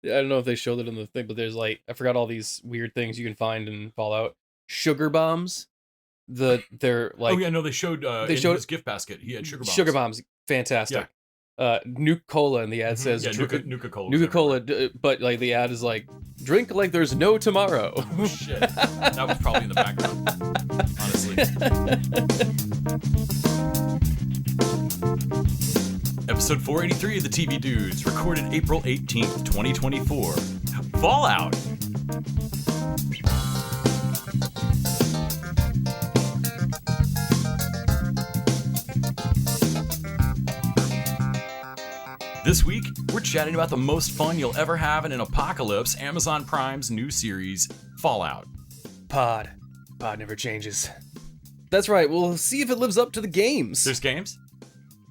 I don't know if they showed it in the thing, but there's like I forgot all these weird things you can find in Fallout. Sugar bombs. They're Oh yeah, like no, they showed they in showed his gift basket he had sugar sugar bombs. bombs. Yeah. Fantastic. Nuke Cola, and the ad says Yeah, Nuka Cola was Nuka everywhere. Cola, but like the ad is like drink like there's no tomorrow. Oh shit. That was probably in the background. Honestly. Episode 483 of the TV Dudes, recorded April 18th, 2024. Fallout. This week, we're chatting about the most fun you'll ever have in an apocalypse, Amazon Prime's new series, Fallout. Pod never changes. That's right. We'll see if it lives up to the games. There's games?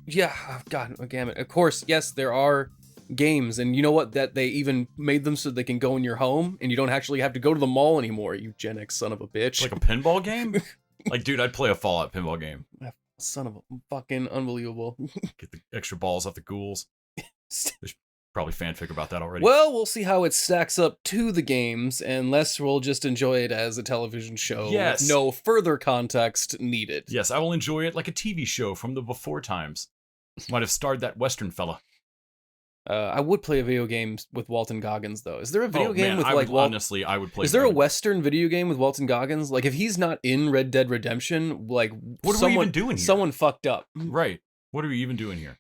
Yeah, oh, God, a gamut. Of course, yes, there are games, and you know what? That they even made them so they can go in your home, and you don't actually have to go to the mall anymore. You Gen X son of a bitch! Like a pinball game? Like, dude, I'd play a Fallout pinball game. Son of a fucking unbelievable. Get the extra balls off the ghouls. There's probably fanfic about that already. Well, we'll see how it stacks up to the games, unless we'll just enjoy it as a television show Yes. with no further context needed. Yes, I will enjoy it like a TV show from the before times. Might have starred that Western fella. I would play a video game with Walton Goggins, though. Is there a video game with I like would, honestly, I would play. Is there a Western video game with Walton Goggins? Like, if he's not in Red Dead Redemption, like, what are we even doing here? Someone fucked up. Right. What are we even doing here?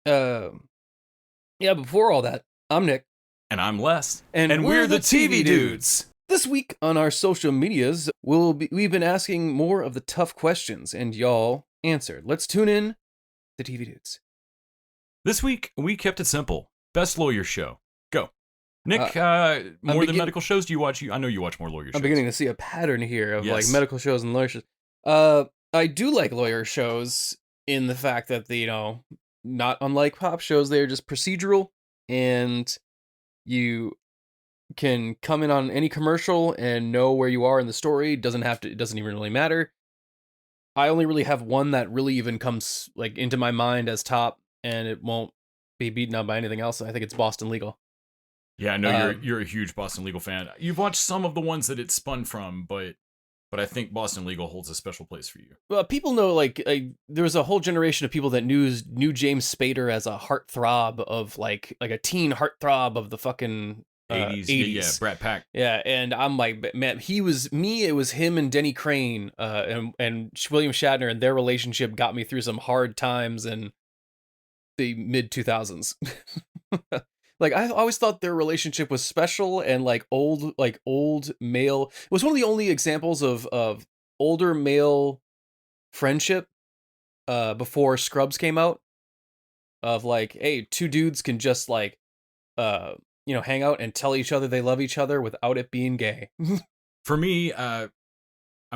Yeah, before all that, I'm Nick. And I'm Les. And we're the TV Dudes. This week on our social medias, we've been asking more of the tough questions, and y'all answered. Let's tune in the TV Dudes. This week, we kept it simple. Best lawyer show. Go. Nick, more than medical shows, do you watch? I know you watch more lawyer shows. I'm beginning to see a pattern here of Yes. like medical shows and lawyer shows. I do like lawyer shows in the fact that they, not unlike pop shows, they're just procedural, and you can come in on any commercial and know where you are in the story. It doesn't even really matter. I only really have one that really even comes like into my mind as top, and it won't be beaten up by anything else. I think it's Boston Legal. Yeah, I know you're a huge Boston Legal fan. You've watched some of the ones that it's spun from, but I think Boston Legal holds a special place for you. Well, people know, like there was a whole generation of people that knew James Spader as a heartthrob of like a teen heartthrob of the fucking 80s. Yeah, Brat Pack. Yeah, and I'm like, man, it was him and Denny Crane and William Shatner, and their relationship got me through some hard times in the mid 2000s. Like, I always thought their relationship was special and like old male. It was one of the only examples of older male friendship before Scrubs came out, of like, hey, two dudes can just like hang out and tell each other they love each other without it being gay. For me, I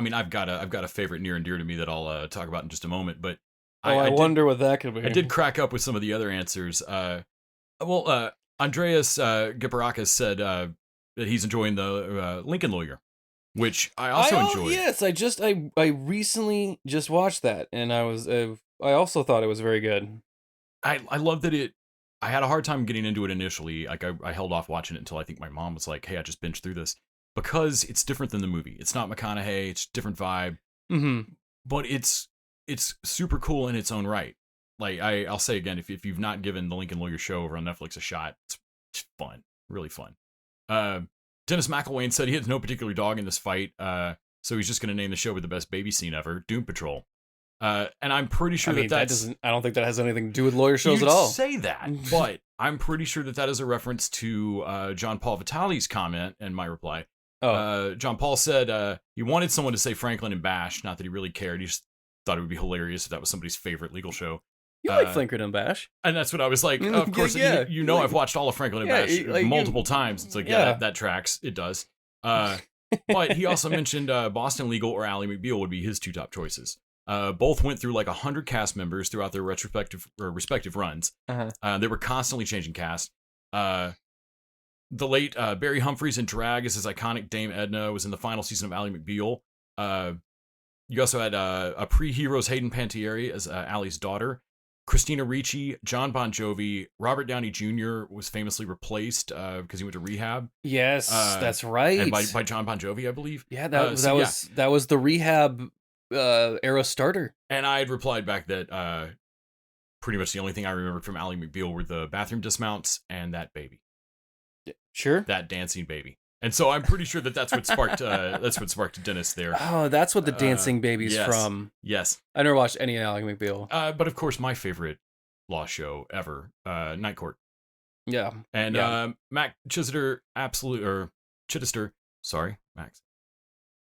mean, I've got a favorite near and dear to me that I'll talk about in just a moment, but I wonder what that could be. I did crack up with some of the other answers. Andreas Giparakis said that he's enjoying the Lincoln Lawyer, which I also enjoyed. Yes, I recently just watched that, and I also thought it was very good. I love that I had a hard time getting into it initially. Like I held off watching it until I think my mom was like, "Hey, I just binged through this," because it's different than the movie. It's not McConaughey. It's a different vibe. Mm-hmm. But it's super cool in its own right. Like I'll say again, if you've not given the Lincoln Lawyer show over on Netflix a shot, it's fun, really fun. Dennis McElwain said he has no particular dog in this fight, so he's just going to name the show with the best baby scene ever, Doom Patrol. And I'm pretty sure I don't think that has anything to do with lawyer shows at all. Say that, but I'm pretty sure that is a reference to John Paul Vitale's comment and my reply. John Paul said he wanted someone to say Franklin and Bash, not that he really cared. He just thought it would be hilarious if that was somebody's favorite legal show. You like Franklin and Bash, and that's what I was like. Of course, I've watched all of Franklin and Bash multiple times. It's like, that tracks. It does. But he also mentioned Boston Legal or Ally McBeal would be his two top choices. Both went through like 100 cast members throughout their respective runs. They were constantly changing cast. The late Barry Humphries in drag as his iconic Dame Edna was in the final season of Ally McBeal. You also had a pre-Heroes Hayden Panettiere as Ally's daughter. Christina Ricci, John Bon Jovi, Robert Downey Jr. was famously replaced because he went to rehab. Yes, that's right. And by John Bon Jovi, I believe. Yeah, that was the rehab era starter. And I had replied back that pretty much the only thing I remembered from Ally McBeal were the bathroom dismounts and that baby. Sure. That dancing baby. And so I'm pretty sure that's what sparked Dennis there. Oh, that's what the dancing baby's from. Yes. I never watched any Ally McBeal. But of course, my favorite law show ever, Night Court. Yeah. And Max Chichester Max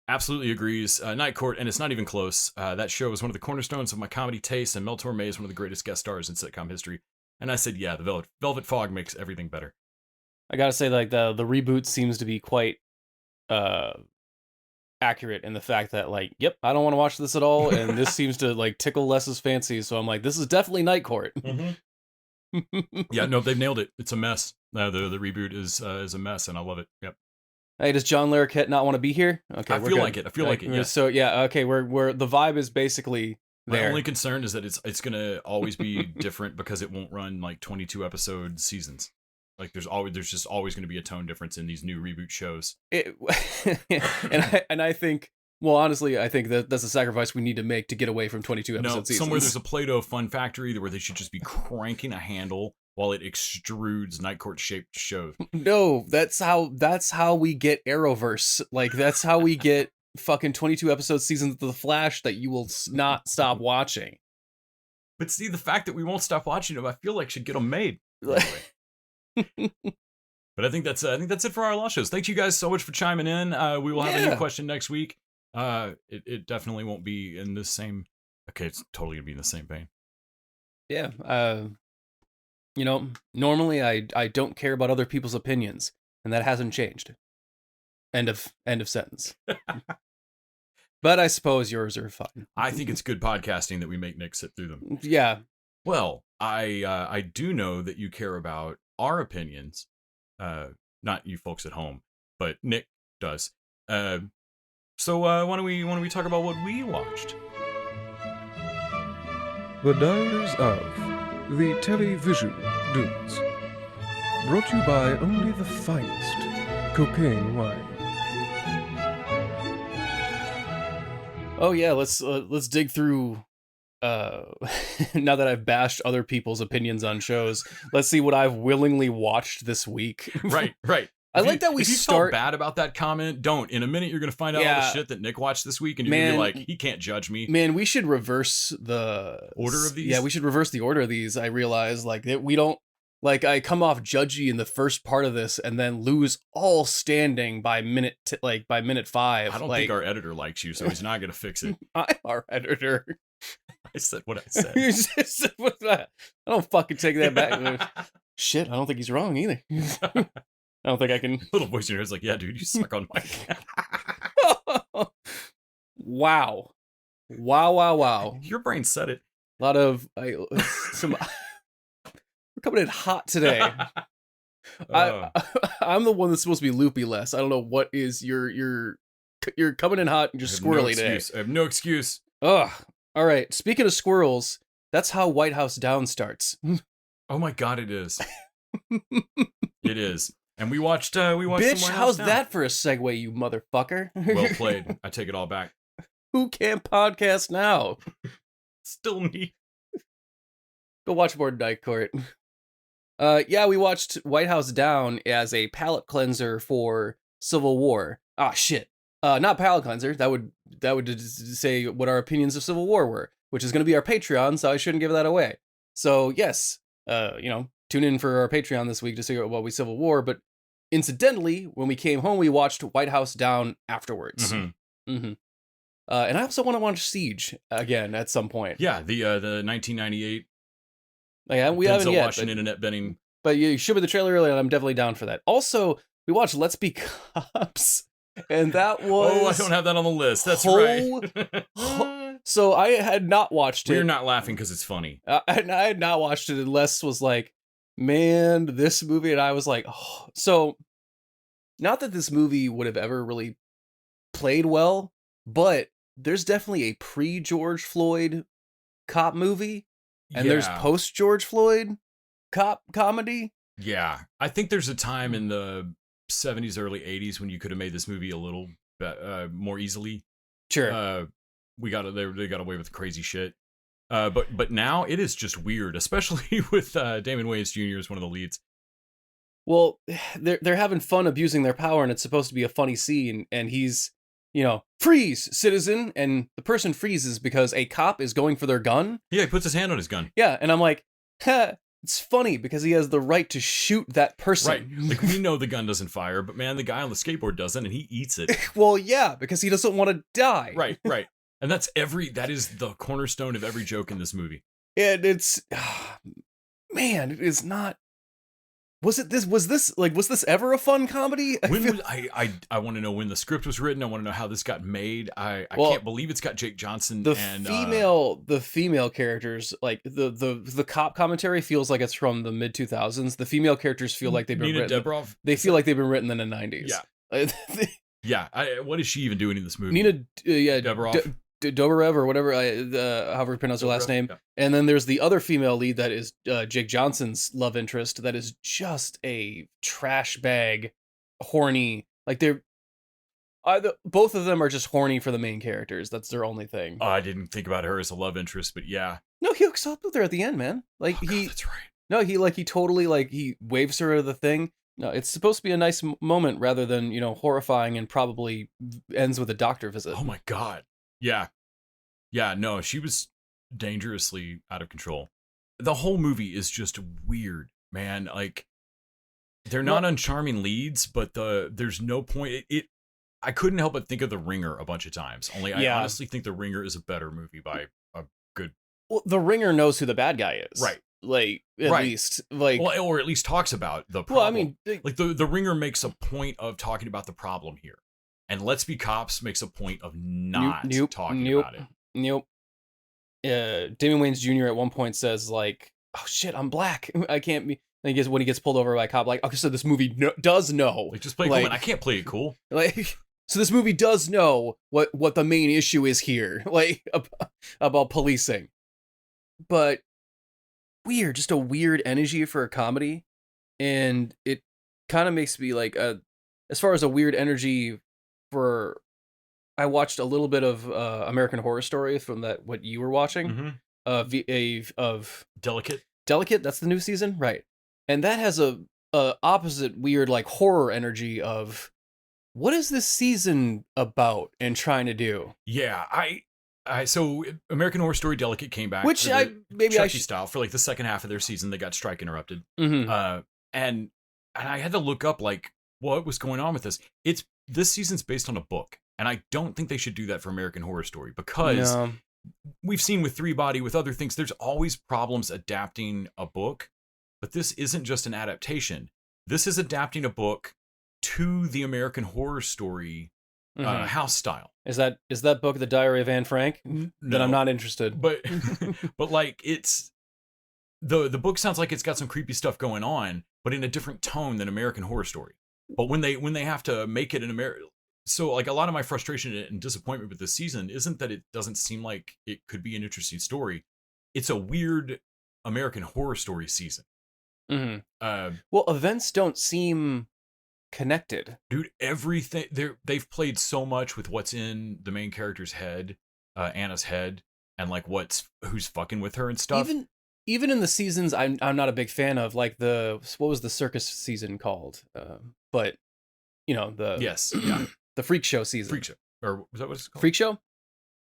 absolutely agrees. Night Court, and it's not even close. That show is one of the cornerstones of my comedy taste, and Mel Torme is one of the greatest guest stars in sitcom history. And I said, yeah, the Velvet Fog makes everything better. I gotta say, like, the reboot seems to be quite accurate in the fact that, like, yep, I don't want to watch this at all, and this seems to, like, tickle Les's fancy, so I'm like, this is definitely Night Court. Mm-hmm. Yeah, no, they've nailed it. It's a mess. The reboot is a mess, and I love it. Yep. Hey, does John Larroquette not want to be here? Okay, I feel like it. Yeah. So yeah, okay, we're the vibe is basically there. My only concern is that it's gonna always be different because it won't run like 22 episode seasons. Like there's just always going to be a tone difference in these new reboot shows. And I think, well, honestly, I think that's a sacrifice we need to make to get away from 22 episode seasons. Somewhere there's a Play-Doh fun factory where they should just be cranking a handle while it extrudes Night Court shaped shows. No, that's how we get Arrowverse. Like that's how we get fucking 22 episode seasons of The Flash that you will not stop watching. But see, the fact that we won't stop watching them, I feel like should get them made. Anyway. But I think that's it for our law shows. Thank you guys so much for chiming in. We will have a new question next week. It definitely won't be in the same. Okay, it's totally gonna be in the same vein. Yeah. You know, normally I don't care about other people's opinions, and that hasn't changed. End of sentence. But I suppose yours are fun. I think it's good podcasting that we make Nick sit through them. Yeah. Well, I do know that you care about our opinions, not you folks at home, but Nick does. So why don't we talk about what we watched? The Diaries of the Television Dudes, brought to you by only the finest cocaine wine. Oh yeah, let's dig through. Now that I've bashed other people's opinions on shows, let's see what I've willingly watched this week. Right. I like that we if you start felt bad about that comment. Don't. In a minute, you're gonna find out all the shit that Nick watched this week, and you're gonna be like, he can't judge me. Man, we should reverse the order of these. Yeah, we should reverse the order of these. I realize like that we don't. Like, I come off judgy in the first part of this and then lose all standing by minute 5. I don't think our editor likes you, so he's not going to fix it. I'm our editor. I said what I said. You just said what that. I don't fucking take that back. Shit, I don't think he's wrong either. I don't think I can. Little voice in your head's like, yeah, dude, you suck on mic. Wow. Your brain said it. A lot of some. We're coming in hot today. I'm the one that's supposed to be loopy less. I don't know what is you're coming in hot and just squirrely today. I have no excuse. Ugh. All right. Speaking of squirrels, that's how White House Down starts. Oh my god, it is. It is. And we watched Bitch, some how's Down. That for a segue, you motherfucker? Well played. I take it all back. Who can't podcast now? Still me. Go watch more Night Court. Yeah, we watched White House Down as a palate cleanser for Civil War. Ah, shit. Not palate cleanser. That would say what our opinions of Civil War were, which is going to be our Patreon, so I shouldn't give that away. So, yes, tune in for our Patreon this week to see what we Civil War, but incidentally, when we came home, we watched White House Down afterwards. Mm-hmm. Mm-hmm. And I also want to watch Siege again at some point. Yeah, the 1998 Yeah, we haven't yet. Washington internet binning. But you showed me the trailer earlier, and I'm definitely down for that. Also, we watched Let's Be Cops, and that was... Oh, I don't have that on the list. That's right. So I had not watched it. We're not laughing because it's funny. I had not watched it, and Les was like, man, this movie, and I was like, oh. So, not that this movie would have ever really played well, but there's definitely a pre-George Floyd cop movie and there's post George Floyd cop comedy. Yeah, I think there's a time in the 70s, early 80s when you could have made this movie a little more easily. Sure. They got away with crazy shit. But now it is just weird, especially with Damon Wayans Jr. as one of the leads. Well, they're having fun abusing their power, and it's supposed to be a funny scene, and he's, freeze, citizen, and the person freezes because a cop is going for their gun. Yeah, he puts his hand on his gun. Yeah, and I'm like, it's funny because he has the right to shoot that person. Right, like we know the gun doesn't fire, but man, the guy on the skateboard doesn't, and he eats it. Well, yeah, because he doesn't want to die. Right. And that is the cornerstone of every joke in this movie. And it's, man, it is not. Was this ever a fun comedy? I want to know when the script was written. I want to know how this got made. I can't believe it's got Jake Johnson the female characters, like the cop commentary feels like it's from the mid 2000s. The female characters feel like they've been written. They feel like they've been written in the 90s. Yeah. Yeah. What is she even doing in this movie? Nina Dobrev. Dobrev or whatever, however you pronounce her last name. Yeah. And then there's the other female lead that is Jake Johnson's love interest that is just a trash bag, horny. Like both of them are just horny for the main characters. That's their only thing. I didn't think about her as a love interest, but yeah. No, he hooks up with her at the end, man. Like that's right. No, he totally he waves her to the thing. No, it's supposed to be a nice moment rather than, horrifying and probably ends with a doctor visit. Oh my God. Yeah. No, she was dangerously out of control. The whole movie is just weird, man. Like, they're not uncharming leads, but there's no point. I couldn't help but think of The Ringer a bunch of times. I honestly think The Ringer is a better movie by a good. Well, The Ringer knows who the bad guy is, right? Like at least, or at least talks about the problem. Well, I mean, the Ringer makes a point of talking about the problem here. And Let's Be Cops makes a point of not talking about it. Nope. Damon Wayans Jr. at one point says, like, oh shit, I'm black. I can't be. And when he gets pulled over by a cop, like, okay, so this movie does know. Like, just play cool, man. I can't play it cool. Like, so this movie does know what the main issue is here, like, about policing. But weird, just a weird energy for a comedy. And it kind of makes me, like, as far as a weird energy I watched a little bit of American Horror Story from what you were watching, of Delicate. That's the new season, right? And that has a opposite weird like horror energy of what is this season about and trying to do? Yeah, so American Horror Story Delicate came back, which style for like the second half of their season. They got strike interrupted, and I had to look up like what was going on with this. This season's based on a book, and I don't think they should do that for American Horror Story because we've seen with Three Body, with other things, there's always problems adapting a book, but this isn't just an adaptation. This is adapting a book to the American Horror Story house style. Is that book The Diary of Anne Frank? No. Then I'm not interested. But like it's the book sounds like it's got some creepy stuff going on, but in a different tone than American Horror Story. But when they have to make it in America, so like a lot of my frustration and disappointment with this season isn't that it doesn't seem like it could be an interesting story. It's a weird American Horror Story season. Mm-hmm. Well, events don't seem connected, dude. Everything they've played so much with what's in the main character's head, Anna's head, and like who's fucking with her and stuff. Even in the seasons I'm not a big fan of, like what was the circus season called? But the Freak Show season. Freak Show, or was that what it's called? Freak Show.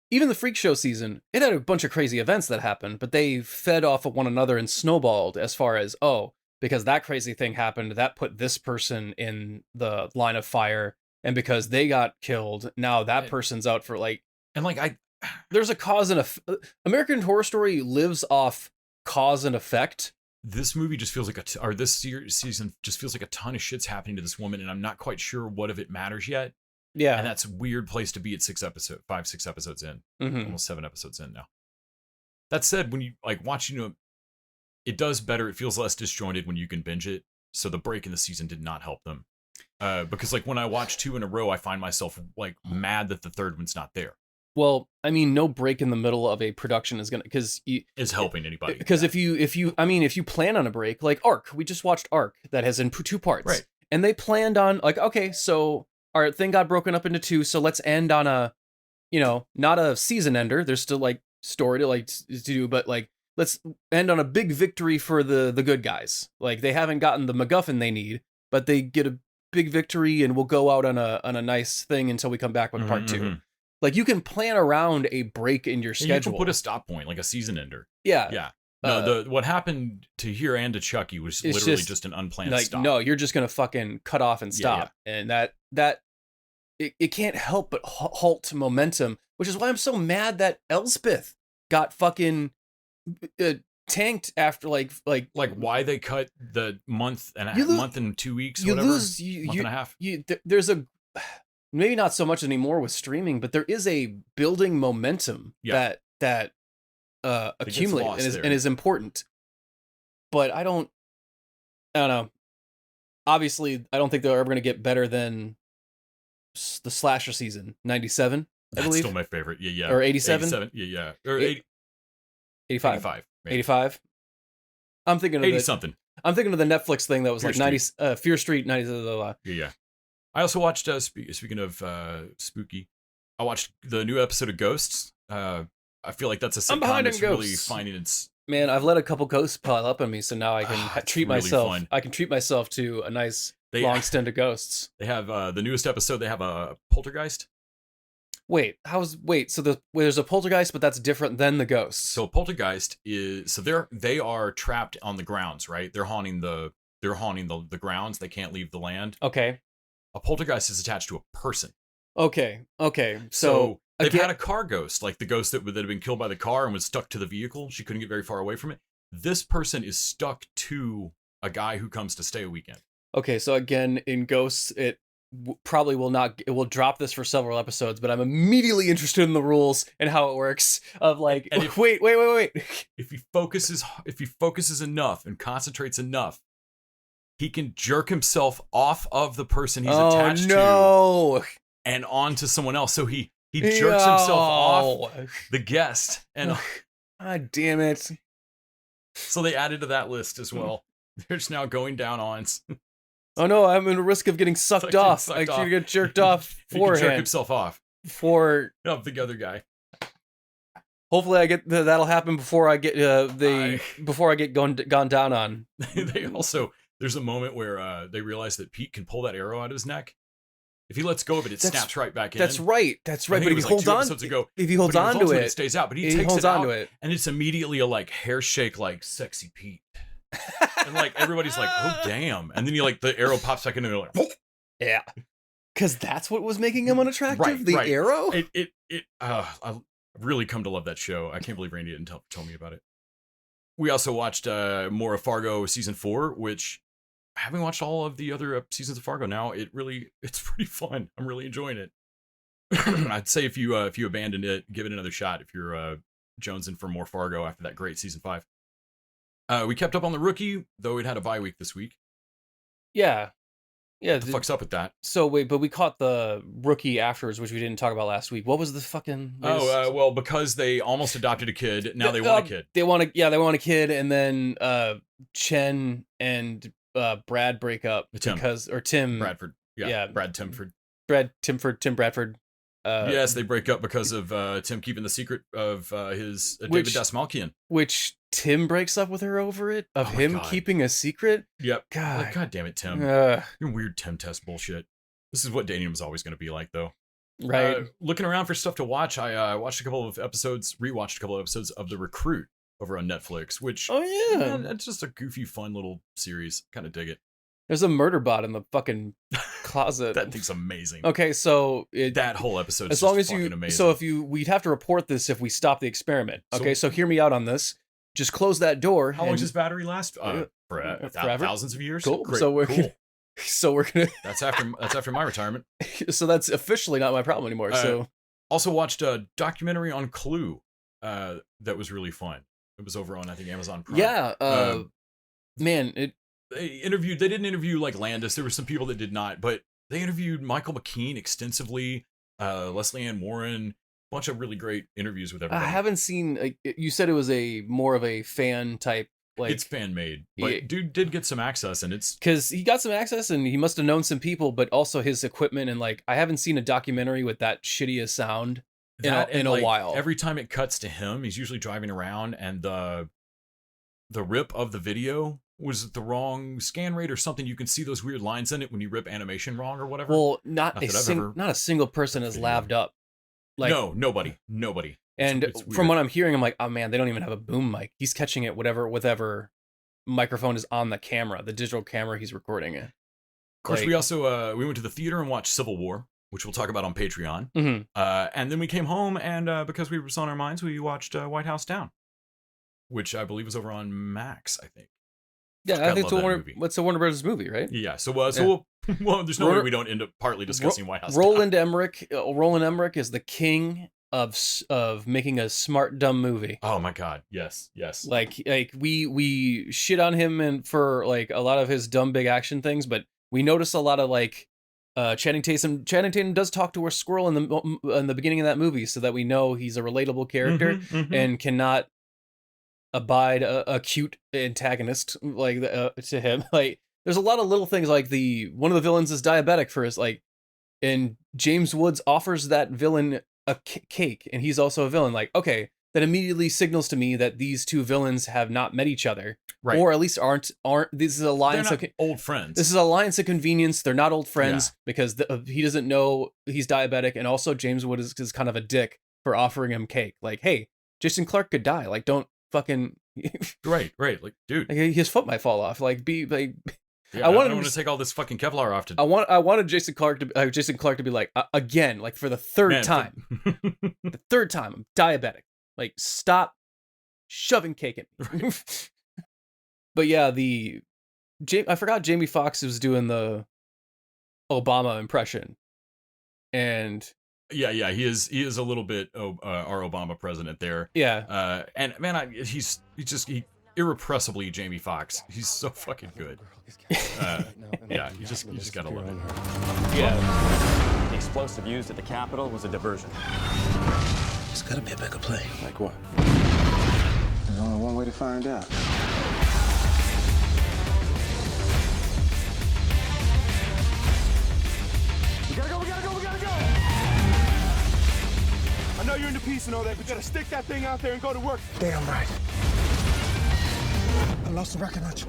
Even the Freak Show season, it had a bunch of crazy events that happened, but they fed off of one another and snowballed as far as because that crazy thing happened, that put this person in the line of fire, and because they got killed, now that person's out for there's a cause and American Horror Story lives off cause and effect. This movie just feels like this season just feels like a ton of shit's happening to this woman, and I'm not quite sure what of it matters yet. Yeah, and that's a weird place to be at 6 episodes in, almost 7 episodes in now. That said, when you watching it does better. It feels less disjointed when you can binge it. So the break in the season did not help them, because when I watch 2 in a row, I find myself mad that the third one's not there. Well, I mean, no break in the middle of a production is gonna is helping anybody. Because if you plan on a break, like Arc, we just watched Arc that has in 2 parts, right? And they planned on like, okay, so our thing got broken up into 2, so let's end on a, not a season ender. There's still like story to do, but like let's end on a big victory for the good guys. Like they haven't gotten the MacGuffin they need, but they get a big victory, and we'll go out on a nice thing until we come back with part 2. Like you can plan around a break in your schedule. You can put a stop point, like a season ender. Yeah. Yeah. No, what happened to here and to Chucky was literally just an unplanned stop. No, you're just gonna fucking cut off and stop, and that it can't help but halt momentum, which is why I'm so mad that Elspeth got fucking tanked after like why they cut the month and month and 2 weeks, month and a half. There's a maybe not so much anymore with streaming, but there is a building momentum that accumulate and is important. But I don't know. Obviously, I don't think they're ever going to get better than the slasher season 97. I believe. Still my favorite. Yeah. Or 87. Yeah. Or 85. 85. I'm thinking of 80 something. I'm thinking of the Netflix thing that was Fear like 90 Fear Street 90. Yeah. I also watched speaking of spooky, I watched the new episode of Ghosts. I feel like that's a sitcom that's really finding its... Man, I've let a couple ghosts pile up on me, so now I can treat really myself. Fun. I can treat myself to a nice long stint of ghosts. They have the newest episode. They have a poltergeist. Wait, so there's a poltergeist, but that's different than the ghosts. So poltergeist is they are trapped on the grounds, right? They're haunting the grounds. They can't leave the land. Okay. A poltergeist is attached to a person. Okay. So they've had a car ghost, like the ghost that had been killed by the car and was stuck to the vehicle. She couldn't get very far away from it. This person is stuck to a guy who comes to stay a weekend. Okay, so again, in Ghosts, it probably will not. It will drop this for several episodes, but I'm immediately interested in the rules and how it works. Of like, wait. If he focuses enough and concentrates enough, he can jerk himself off of the person he's attached to and onto someone else. So he jerks himself off the guest. And God damn it. So they added to that list as well. There's now going down ons. Oh no, I'm in risk of getting sucked off. I should get jerked off beforehand. He can jerk himself off. For the other guy. Hopefully I get that'll happen before I get before I get gone down on. There's a moment where they realize that Pete can pull that arrow out of his neck. If he lets go of it, snaps right back in. That's right. But if he holds on, if he holds on to it, it stays out. But he takes it out, and it's immediately a hair shake, sexy Pete. And everybody's like, oh damn! And then the arrow pops back in, and they're like, yeah, because that's what was making him unattractive. Right. Arrow. I've really come to love that show. I can't believe Randy didn't tell me about it. We also watched more of Fargo season 4, which, having watched all of the other seasons of Fargo now, it's pretty fun. I'm really enjoying it. I'd say if you abandoned it, give it another shot. If you're jonesing for more Fargo after that great season 5. We kept up on The Rookie, though it had a bye week this week. Yeah. What the fuck's up with that? So wait, but we caught The Rookie afterwards, which we didn't talk about last week. What was the fucking? Well, because they almost adopted a kid, now they want a kid. They want a kid, and then Chen and Brad break up Tim Bradford. Yeah, Brad Timford. Tim Bradford. Yes, they break up because of Tim keeping the secret of his David Dastmalchian. Which Tim breaks up with her over it? Of him keeping a secret? Yep. God damn it, Tim. Your weird Tim test bullshit. This is what dating was always going to be like, though. Right. Looking around for stuff to watch, I rewatched a couple of episodes of The Recruit over on Netflix, which... Oh, yeah. It's just a goofy, fun little series. Kind of dig it. There's a murder bot in the fucking closet. That thing's amazing. Okay, so that whole episode is fucking amazing. So we'd have to report this if we stop the experiment. Okay, so hear me out on this. Just close that door. How long does this battery last? Forever. Thousands of years. Cool. Great. So we're gonna. That's after my retirement. So that's officially not my problem anymore. So also watched a documentary on Clue. That was really fun. It was over on Amazon Prime. Yeah. Man, They didn't interview Landis. There were some people that did not, but they interviewed Michael McKean extensively, Leslie Ann Warren, bunch of really great interviews with everybody. I haven't seen. You said it was more of a fan type. Like, it's fan made, but dude did get some access, and it's because he got some access, and he must have known some people, but also his equipment, and like I haven't seen a documentary with that shitty a sound in a while. Every time it cuts to him, he's usually driving around, and the rip of the video was the wrong scan rate or something. You can see those weird lines in it when you rip animation wrong or whatever. Well, not a single person has laved up. Like, no, nobody. And it's from what I'm hearing, I'm like, oh man, they don't even have a boom mic. He's catching it whatever microphone is on the camera, the digital camera he's recording it. Of course, we also we went to the theater and watched Civil War, which we'll talk about on Patreon. Mm-hmm. And then we came home, and because we were on our minds, we watched White House Down, which I believe was over on Max, I think. Yeah, I think it's a Warner Brothers movie, right? Yeah. So well, there's no way we don't end up partly discussing White House. Roland Emmerich is the king of making a smart dumb movie. Oh my god, yes. Like we shit on him and for like a lot of his dumb big action things, but we notice a lot of like Channing Tatum does talk to a squirrel in the beginning of that movie, so that we know he's a relatable character and cannot abide a cute antagonist like to him. Like there's a lot of little things like one of the villains is diabetic for his like, and James Woods offers that villain a cake, and he's also a villain. Like, okay, that immediately signals to me that these two villains have not met each other, right? Or at least aren't. This is alliance of old friends. This is alliance of convenience. They're not old friends because he doesn't know he's diabetic, and also James Woods is kind of a dick for offering him cake. Like, hey, Jason Clarke could die. Like, don't fucking right. Like, dude, like, his foot might fall off. Like, be like. Yeah, I want to take all this fucking Kevlar off. I wanted Jason Clarke to be like again, like for the third time. The third time, I'm diabetic. Like, stop shoving cake at me. But yeah, I forgot Jamie Foxx was doing the Obama impression, and yeah, he is a little bit our Obama president there. Yeah, and man, he's irrepressibly Jamie Foxx. He's so fucking good. Yeah, you just gotta love it. Yeah. The explosive used at the Capitol was a diversion. There's gotta be a bigger play. Like what? There's only one way to find out. We gotta go! I know you're into peace and all that, but we gotta stick that thing out there and go to work. Damn right. I lost the rocket launcher.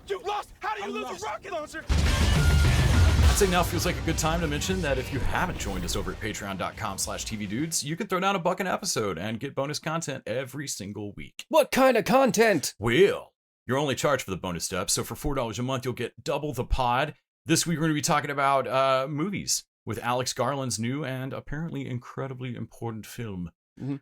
You lost? How do you lose a rocket launcher? I'd say now feels like a good time to mention that if you haven't joined us over at patreon.com/tvdudes, you can throw down $1 an episode and get bonus content every single week. What kind of content? Well, you're only charged for the bonus stuff, so for $4 a month, you'll get double the pod. This week, we're going to be talking about movies with Alex Garland's new and apparently incredibly important film,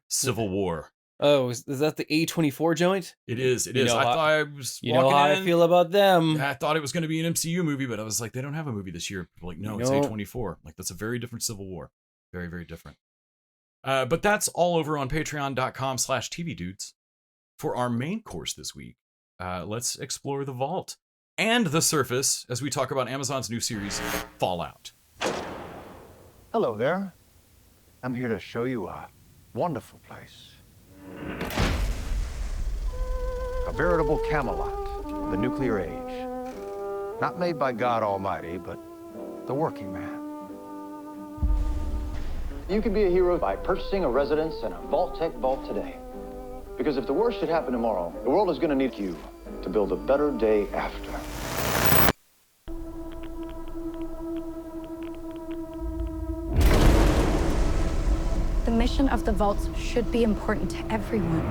Civil War. Oh, is that the A24 joint? It is. I thought I was You know how I feel about them. I thought it was going to be an MCU movie, but I was like, they don't have a movie this year. People are like, no, it's A24. Like, that's a very different Civil War. Very, very different. But that's all over on patreon.com/tvdudes. For our main course this week, let's explore the vault and the surface as we talk about Amazon's new series, Fallout. Hello there. I'm here to show you a wonderful place. A veritable Camelot of the nuclear age. Not made by God Almighty, but the working man. You can be a hero by purchasing a residence in a Vault-Tec vault today. Because if the worst should happen tomorrow, the world is going to need you to build a better day after. The mission of the vaults should be important to everyone.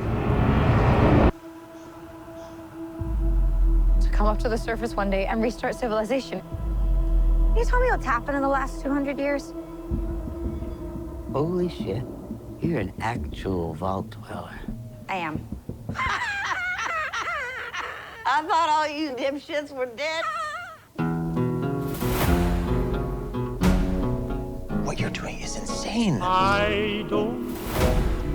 To come up to the surface one day and restart civilization. You told me what's happened in the last 200 years? Holy shit. You're an actual vault dweller. I am. I thought all you dipshits were dead. What you're doing is insane. I don't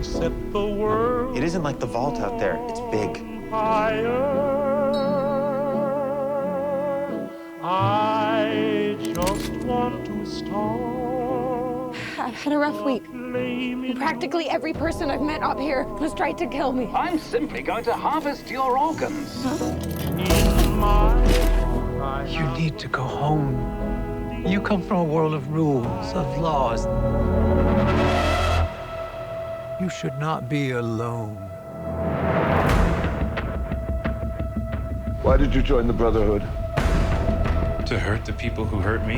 set the world. It isn't like the vault out there. It's big. Higher. I just want to start. I've had a rough week. Practically every person I've met up here has tried to kill me. I'm simply going to harvest your organs. You need to go home. You come from a world of rules, of laws. You should not be alone. Why did you join the Brotherhood? To hurt the people who hurt me.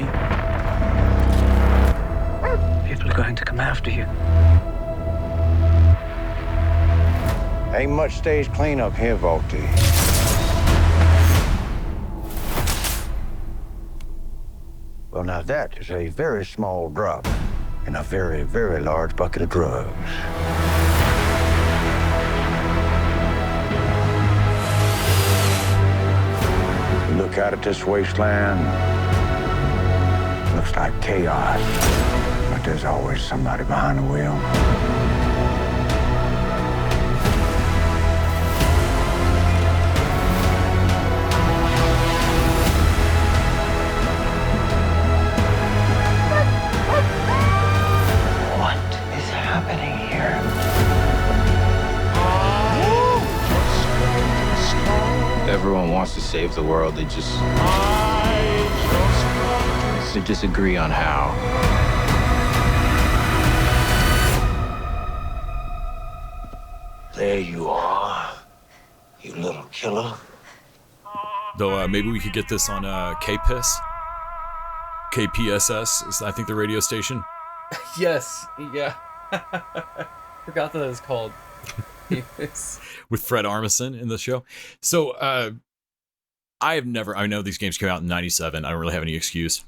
People are going to come after you. Ain't much stage cleanup here, Volty. Well, now that is a very small drop in a very, very large bucket of drugs. Look out at this wasteland. Looks like chaos, but there's always somebody behind the wheel. Everyone wants to save the world. They disagree on how. There you are, you little killer. Though maybe we could get this on KPIS. KPSS is, I think, the radio station. Yes, yeah. Forgot that it was called. With Fred Armisen in the show. So I know these games came out in 97. I don't really have any excuse,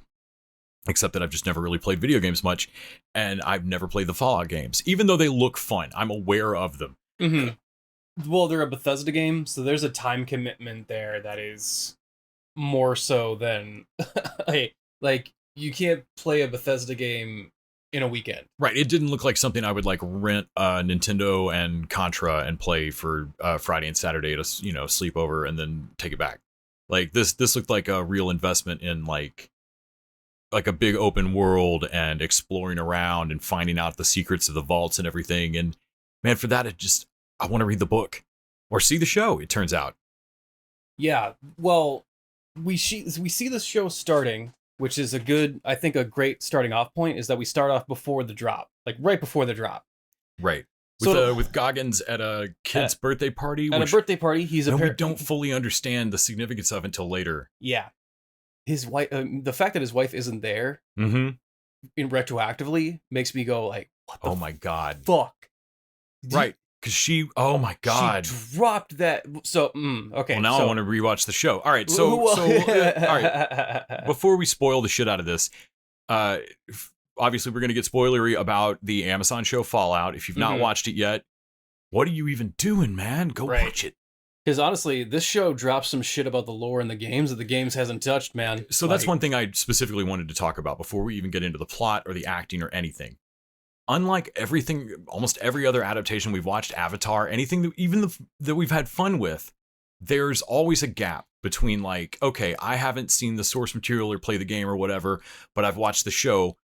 except that I've just never really played video games much, and I've never played the Fallout games, even though they look fun. I'm aware of them. Mm-hmm. Well, they're a Bethesda game, so there's a time commitment there that is more so than like you can't play a Bethesda game in a weekend. Right. It didn't look like something I would like rent Nintendo and Contra and play for Friday and Saturday to, sleep over and then take it back. Like this looked like a real investment in like a big open world and exploring around and finding out the secrets of the vaults and everything. And man, for that, I want to read the book or see the show, it turns out. Yeah. Well, we see the show starting, which is a great starting off point is that we start off before the drop, like right before the drop. Right. With Goggins at a kid's birthday party. At a birthday party, we don't fully understand the significance of until later. Yeah. His wife, the fact that his wife isn't there retroactively makes me go like, what the my God. Fuck. Right. Because oh my God. She dropped that. So, okay. Well, now I want to rewatch the show. All right. So all right. Before we spoil the shit out of this, obviously we're going to get spoilery about the Amazon show Fallout. If you've not watched it yet, what are you even doing, man? Go watch it. Because honestly, this show drops some shit about the lore in the games that the games hasn't touched, man. So that's one thing I specifically wanted to talk about before we even get into the plot or the acting or anything. Unlike everything, almost every other adaptation we've watched, Avatar, anything that we've had fun with, there's always a gap between like, okay, I haven't seen the source material or play the game or whatever, but I've watched the show.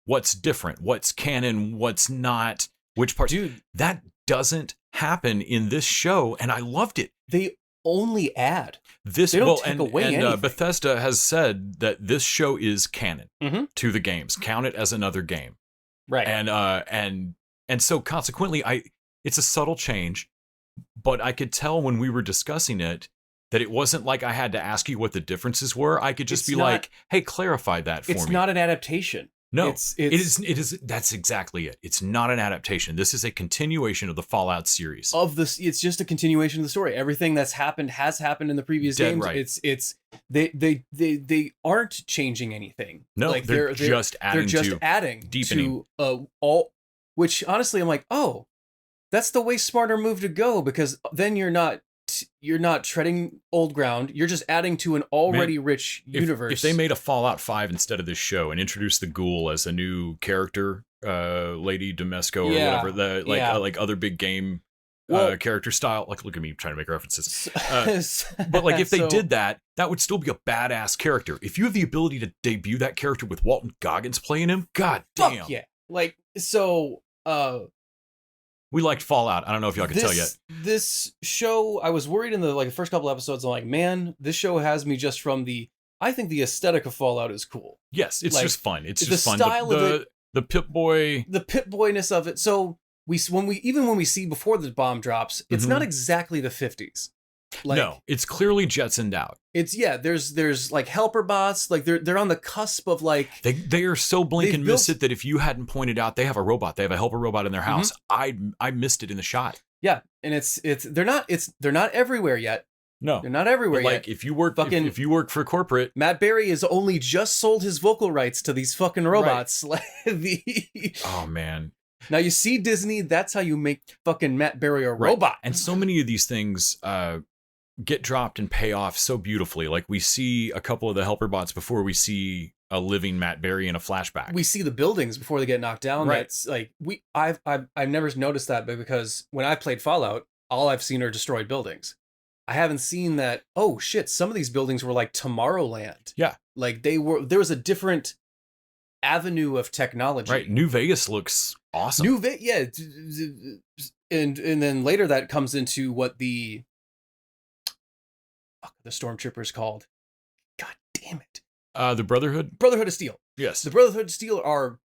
What's different? What's canon? What's not? Which part? Dude, that doesn't happen in this show, and I loved it. They only add. They don't take away anything. Bethesda has said that this show is canon to the games. Count it as another game. Right. And so consequently, it's a subtle change, but I could tell when we were discussing it that it wasn't like I had to ask you what the differences were. I could just like, hey, clarify that for me. It's not an adaptation. No, it is. That's exactly it. It's not an adaptation. This is a continuation of the Fallout series. It's just a continuation of the story. Everything that's happened has happened in the previous games. Right. They aren't changing anything. No, like they're just adding deepening to all. Which honestly, I'm like, oh, that's the way smarter move to go, because then you're not treading old ground. You're just adding to an already rich universe. If they made a Fallout 5 instead of this show and introduced the Ghoul as a new character, Lady Domesco or whatever, like other big game character style, like look at me trying to make references. But like if they did that would still be a badass character. If you have the ability to debut that character with Walton Goggins playing him, god damn. Fuck yeah. Like, so, we liked Fallout. I don't know if y'all can tell yet. This show, I was worried in the first couple episodes. I'm like, man, this show has me just from I think the aesthetic of Fallout is cool. Yes, it's just fun. It's just fun. The style of it, the Pip-Boy, the Pip-Boyness of it. So when we see before the bomb drops, it's not exactly the 50s. Like, no, it's clearly jetsoned out. It's there's like helper bots, like they're on the cusp of like they are so blink and miss it that if you hadn't pointed out they have a robot, they have a helper robot in their house, I missed it in the shot. Yeah, and they're not everywhere yet. No, they're not everywhere yet. Like if you work for corporate, Matt Berry has only just sold his vocal rights to these fucking robots. Right. Oh man. Now you see Disney, that's how you make fucking Matt Berry a robot. And so many of these things get dropped and pay off so beautifully. Like we see a couple of the helper bots before we see a living Matt Berry in a flashback. We see the buildings before they get knocked down. Right. That's like I've never noticed that, but because when I played Fallout, all I've seen are destroyed buildings. I haven't seen that. Oh shit! Some of these buildings were like Tomorrowland. Yeah, like there was a different avenue of technology. Right. New Vegas looks awesome. Yeah, and then later that comes into what the stormtroopers called. God damn it! The Brotherhood of Steel. Yes, the Brotherhood of Steel are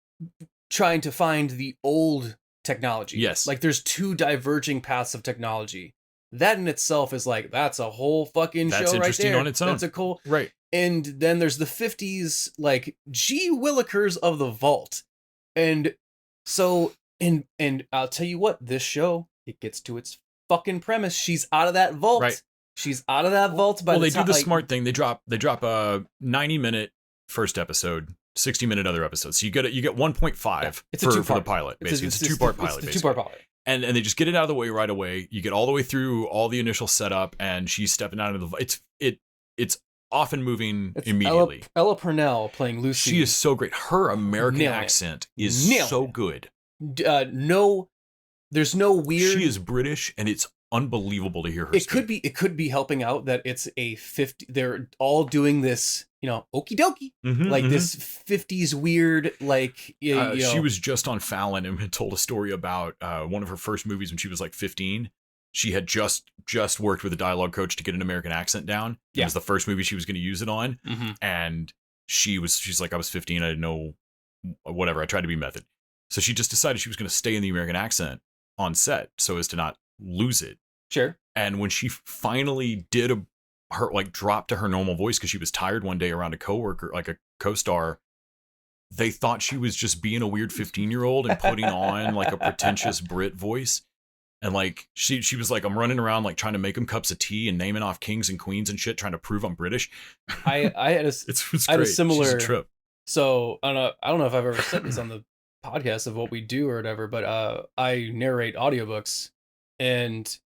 trying to find the old technology. Yes, like there's two diverging paths of technology. That in itself is like, that's a whole fucking show right there. That's interesting on its own. That's a cool... Right. And then there's the 50s, like, G. Willikers of the Vault. And so, and I'll tell you what, this show, it gets to its fucking premise. She's out of that vault. Right. She's out of that vault. They do the smart thing. They drop a 90-minute first episode, 60-minute other episodes. So you get 1.5 for the pilot. Basically, it's a two-part pilot. It's a two-part pilot. And they just get it out of the way right away. You get all the way through all the initial setup, and she's stepping out of the. It's often moving immediately. Ella Purnell playing Lucy. She is so great. Her American accent is so good. There's no weird. She is British, and it's unbelievable to hear her. It could be helping out that it's a 50. They're all doing this, okie dokie, this 50s weird, like. She was just on Fallon and had told a story about one of her first movies when she was like 15. She had just worked with a dialogue coach to get an American accent down. It was the first movie she was going to use it on, and she's like, I was 15, I didn't know, whatever. I tried to be method, so she just decided she was going to stay in the American accent on set so as to not lose it. Sure. And when she finally did her drop to her normal voice because she was tired one day around a coworker, like a co-star, they thought she was just being a weird 15-year-old and putting on like a pretentious Brit voice. And like she was like, I'm running around like trying to make them cups of tea and naming off kings and queens and shit, trying to prove I'm British. I had a similar She's a trip. So I don't know if I've ever said this on the podcast of what we do or whatever, but I narrate audiobooks, and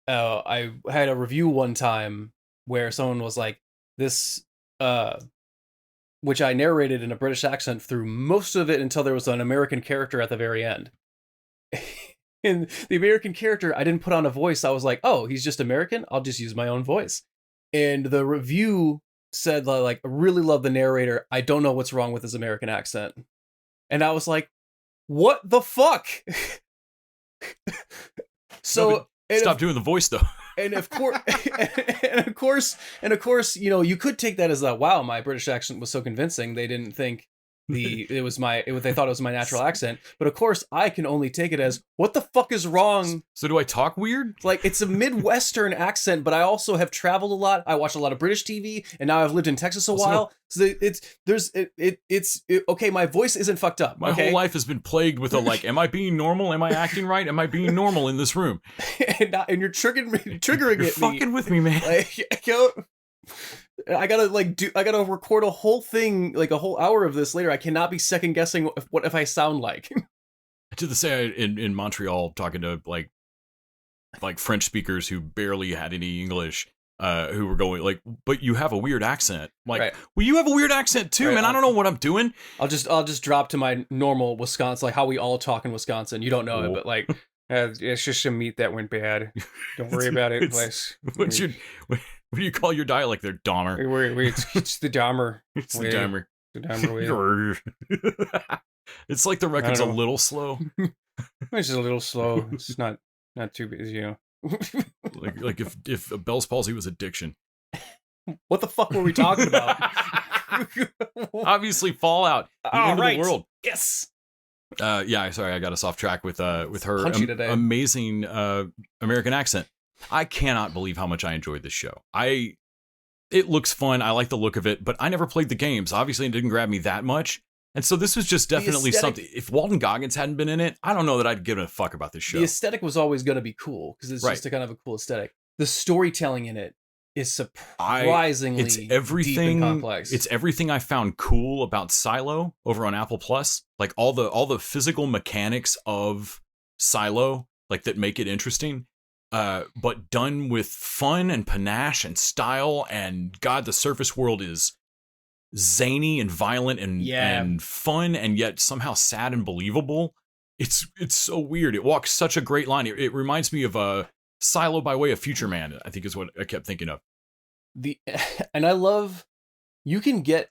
I had a review one time where someone was like, this, which I narrated in a British accent through most of it until there was an American character at the very end. And the American character, I didn't put on a voice. I was like, oh, he's just American? I'll just use my own voice. And the review said, like, I really love the narrator. I don't know what's wrong with his American accent. And I was like, what the fuck? So... Stop doing the voice though. And of course, you could take that as wow, my British accent was so convincing. They didn't think they thought it was my natural accent. But of course, I can only take it as, what the fuck is wrong? So do I talk weird? Like, it's a Midwestern accent, but I also have traveled a lot. I watch a lot of British TV, and now I've lived in Texas a while. So it's okay. My voice isn't fucked up. My whole life has been plagued with am I being normal? Am I acting right? Am I being normal in this room? and you're triggering you're it. Fucking with me, man. I gotta record a whole thing, like a whole hour of this later. I cannot be second guessing what if I sound like. I did the same in Montreal, talking to like French speakers who barely had any English, who were going like, but you have a weird accent. Like, right. Well, you have a weird accent too, right, man. I don't know what I'm doing. I'll just drop to my normal Wisconsin, like how we all talk in Wisconsin. You don't know it, but like, it's just some meat that went bad. Don't worry about it. What do you call your dialect there, Dahmer? It's the Dahmer. It's the Dahmer. The Dahmer way. It's like the record's a little slow. It's just a little slow. It's not too busy, you know. like if Bell's palsy was addiction. What the fuck were we talking about? Obviously, Fallout. The end of the world. Yes. Yeah. Sorry, I got us off track with her amazing American accent. I cannot believe how much I enjoyed this show. It looks fun. I like the look of it, but I never played the games. Obviously, it didn't grab me that much. And so this was just definitely something. If Walton Goggins hadn't been in it, I don't know that I'd give a fuck about this show. The aesthetic was always going to be cool because it's just a kind of a cool aesthetic. The storytelling in it is surprisingly deep and complex. It's everything I found cool about Silo over on Apple Plus. Like all the physical mechanics of Silo, like that make it interesting. But done with fun and panache and style, and God, the surface world is zany and violent and fun, and yet somehow sad and believable. It's so weird. It walks such a great line. It reminds me of Silo by way of Future Man, I think is what I kept thinking of. And I love, you can get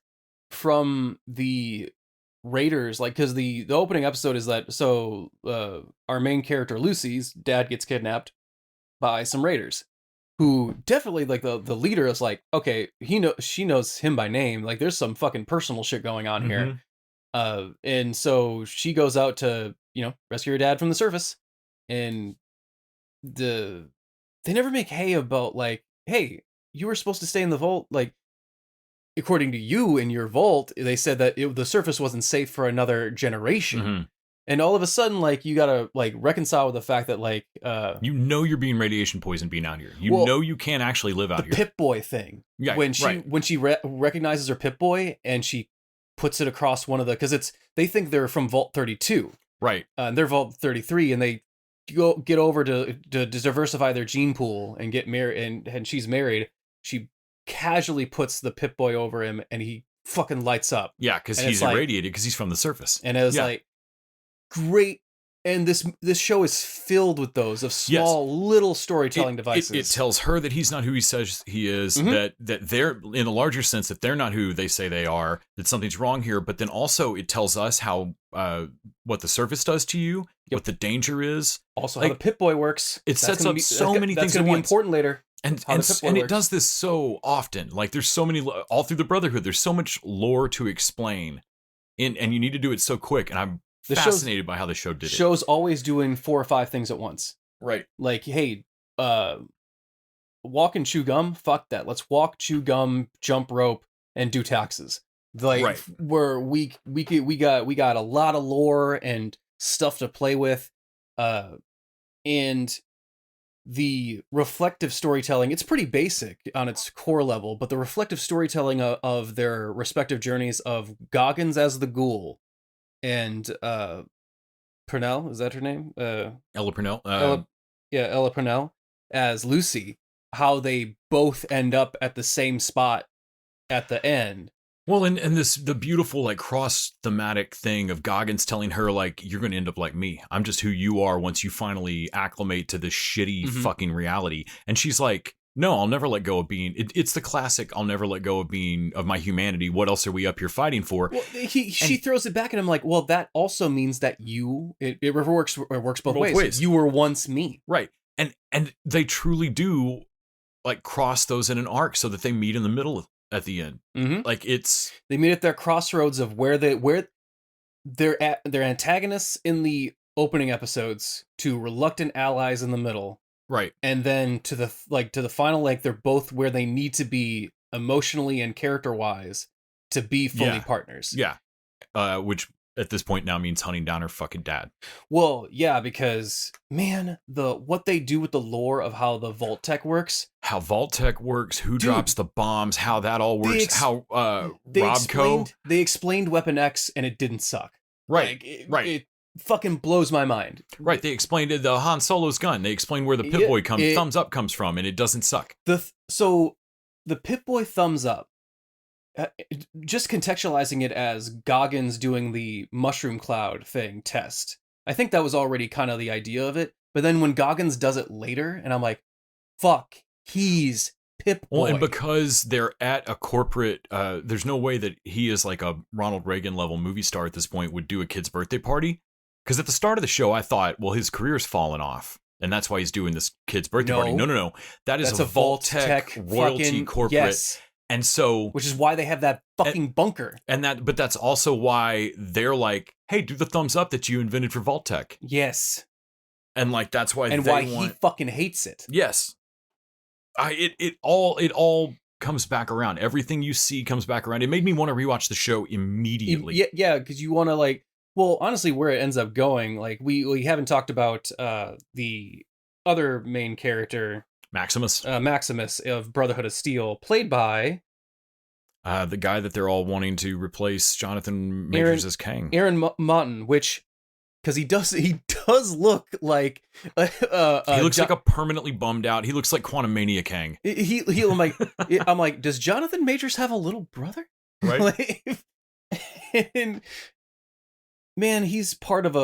from the Raiders, like, because the opening episode is that, so our main character Lucy's dad gets kidnapped by some Raiders, who definitely, like, the leader is like, okay, she knows him by name, like there's some fucking personal shit going on here. And so she goes out to, rescue her dad from the surface, and they never make hay about, like, hey, you were supposed to stay in the vault, like, according to you in your vault, they said that the surface wasn't safe for another generation. And all of a sudden, like, you gotta, like, reconcile with the fact that, like, you're being radiation poisoned being out here. You can't actually live out here. The Pip-Boy thing. Yeah, when she recognizes her Pip-Boy and she puts it across one of the, because they think they're from Vault 32. Right. And they're Vault 33, and they get over to diversify their gene pool and get married, and she's married. She casually puts the Pip-Boy over him, and he fucking lights up. Yeah, because he's irradiated because he's from the surface. And it was like, great. And this show is filled with those of small little storytelling devices. It tells her that he's not who he says he is, that they're, in a larger sense, that they're not who they say they are, that something's wrong here. But then also it tells us how what the surface does to you, what the danger is. Also, how the Pip-Boy works. It sets up so many things. That's going to be important later. And it does this so often. Like, there's so many, all through the Brotherhood, there's so much lore to explain. And you need to do it so quick. And I'm fascinated by how the show did it. Show's always doing 4 or 5 things at once. Right. Like, hey, walk and chew gum? Fuck that. Let's walk, chew gum, jump rope, and do taxes. Like, where we got a lot of lore and stuff to play with. And the reflective storytelling, it's pretty basic on its core level, but the reflective storytelling of their respective journeys of Goggins as the ghoul and Purnell, is that her name? Ella Purnell. Ella Purnell as Lucy, how they both end up at the same spot at the end. Well, and the beautiful, like, cross-thematic thing of Goggins telling her, like, you're going to end up like me. I'm just who you are once you finally acclimate to this shitty fucking reality. And she's like, no, I'll never let go of being, it's the classic, I'll never let go of my humanity. What else are we up here fighting for? Well, she throws it back at him like, well, that also means that it works both ways. You were once me. Right. And they truly do, like, cross those in an arc so that they meet in the middle at the end. Like, they meet at their crossroads of where they're at, their antagonists in the opening episodes to reluctant allies in the middle. Right. And then to the final, like, they're both where they need to be emotionally and character wise to be fully partners. Yeah. Which at this point now means hunting down her fucking dad. Well, yeah, because, man, what they do with the lore of how the Vault Tech works. How Vault Tech works, who drops the bombs, how that all works, how Robco. They explained Weapon X and it didn't suck. Right, like, it fucking blows my mind. Right, they explained the Han Solo's gun. They explained where the Pip-Boy thumbs up comes from, and it doesn't suck. So the Pip-Boy thumbs up, just contextualizing it as Goggins doing the mushroom cloud thing test. I think that was already kind of the idea of it. But then when Goggins does it later, and I'm like, fuck, he's Pip-Boy. Well, and because they're at a corporate, there's no way that he is like a Ronald Reagan level movie star at this point would do a kid's birthday party. Because at the start of the show, I thought, well, his career's fallen off. And that's why he's doing this kid's birthday party. No. That's a Vault-Tec royalty corporate. Yes. And so, which is why they have that fucking bunker. But that's also why they're like, hey, do the thumbs up that you invented for Vault-Tec. Yes. And like, that's why he fucking hates it. Yes. It all comes back around. Everything you see comes back around. It made me want to rewatch the show immediately. Yeah, because you want to like, well, honestly, where it ends up going, like we haven't talked about the other main character, Maximus of Brotherhood of Steel, played by the guy that they're all wanting to replace Jonathan Majors as Kang, Aaron Mountain, which because he does look like he looks like a permanently bummed out. He looks like Quantumania Kang. I'm like, does Jonathan Majors have a little brother? Right. And man, he's part of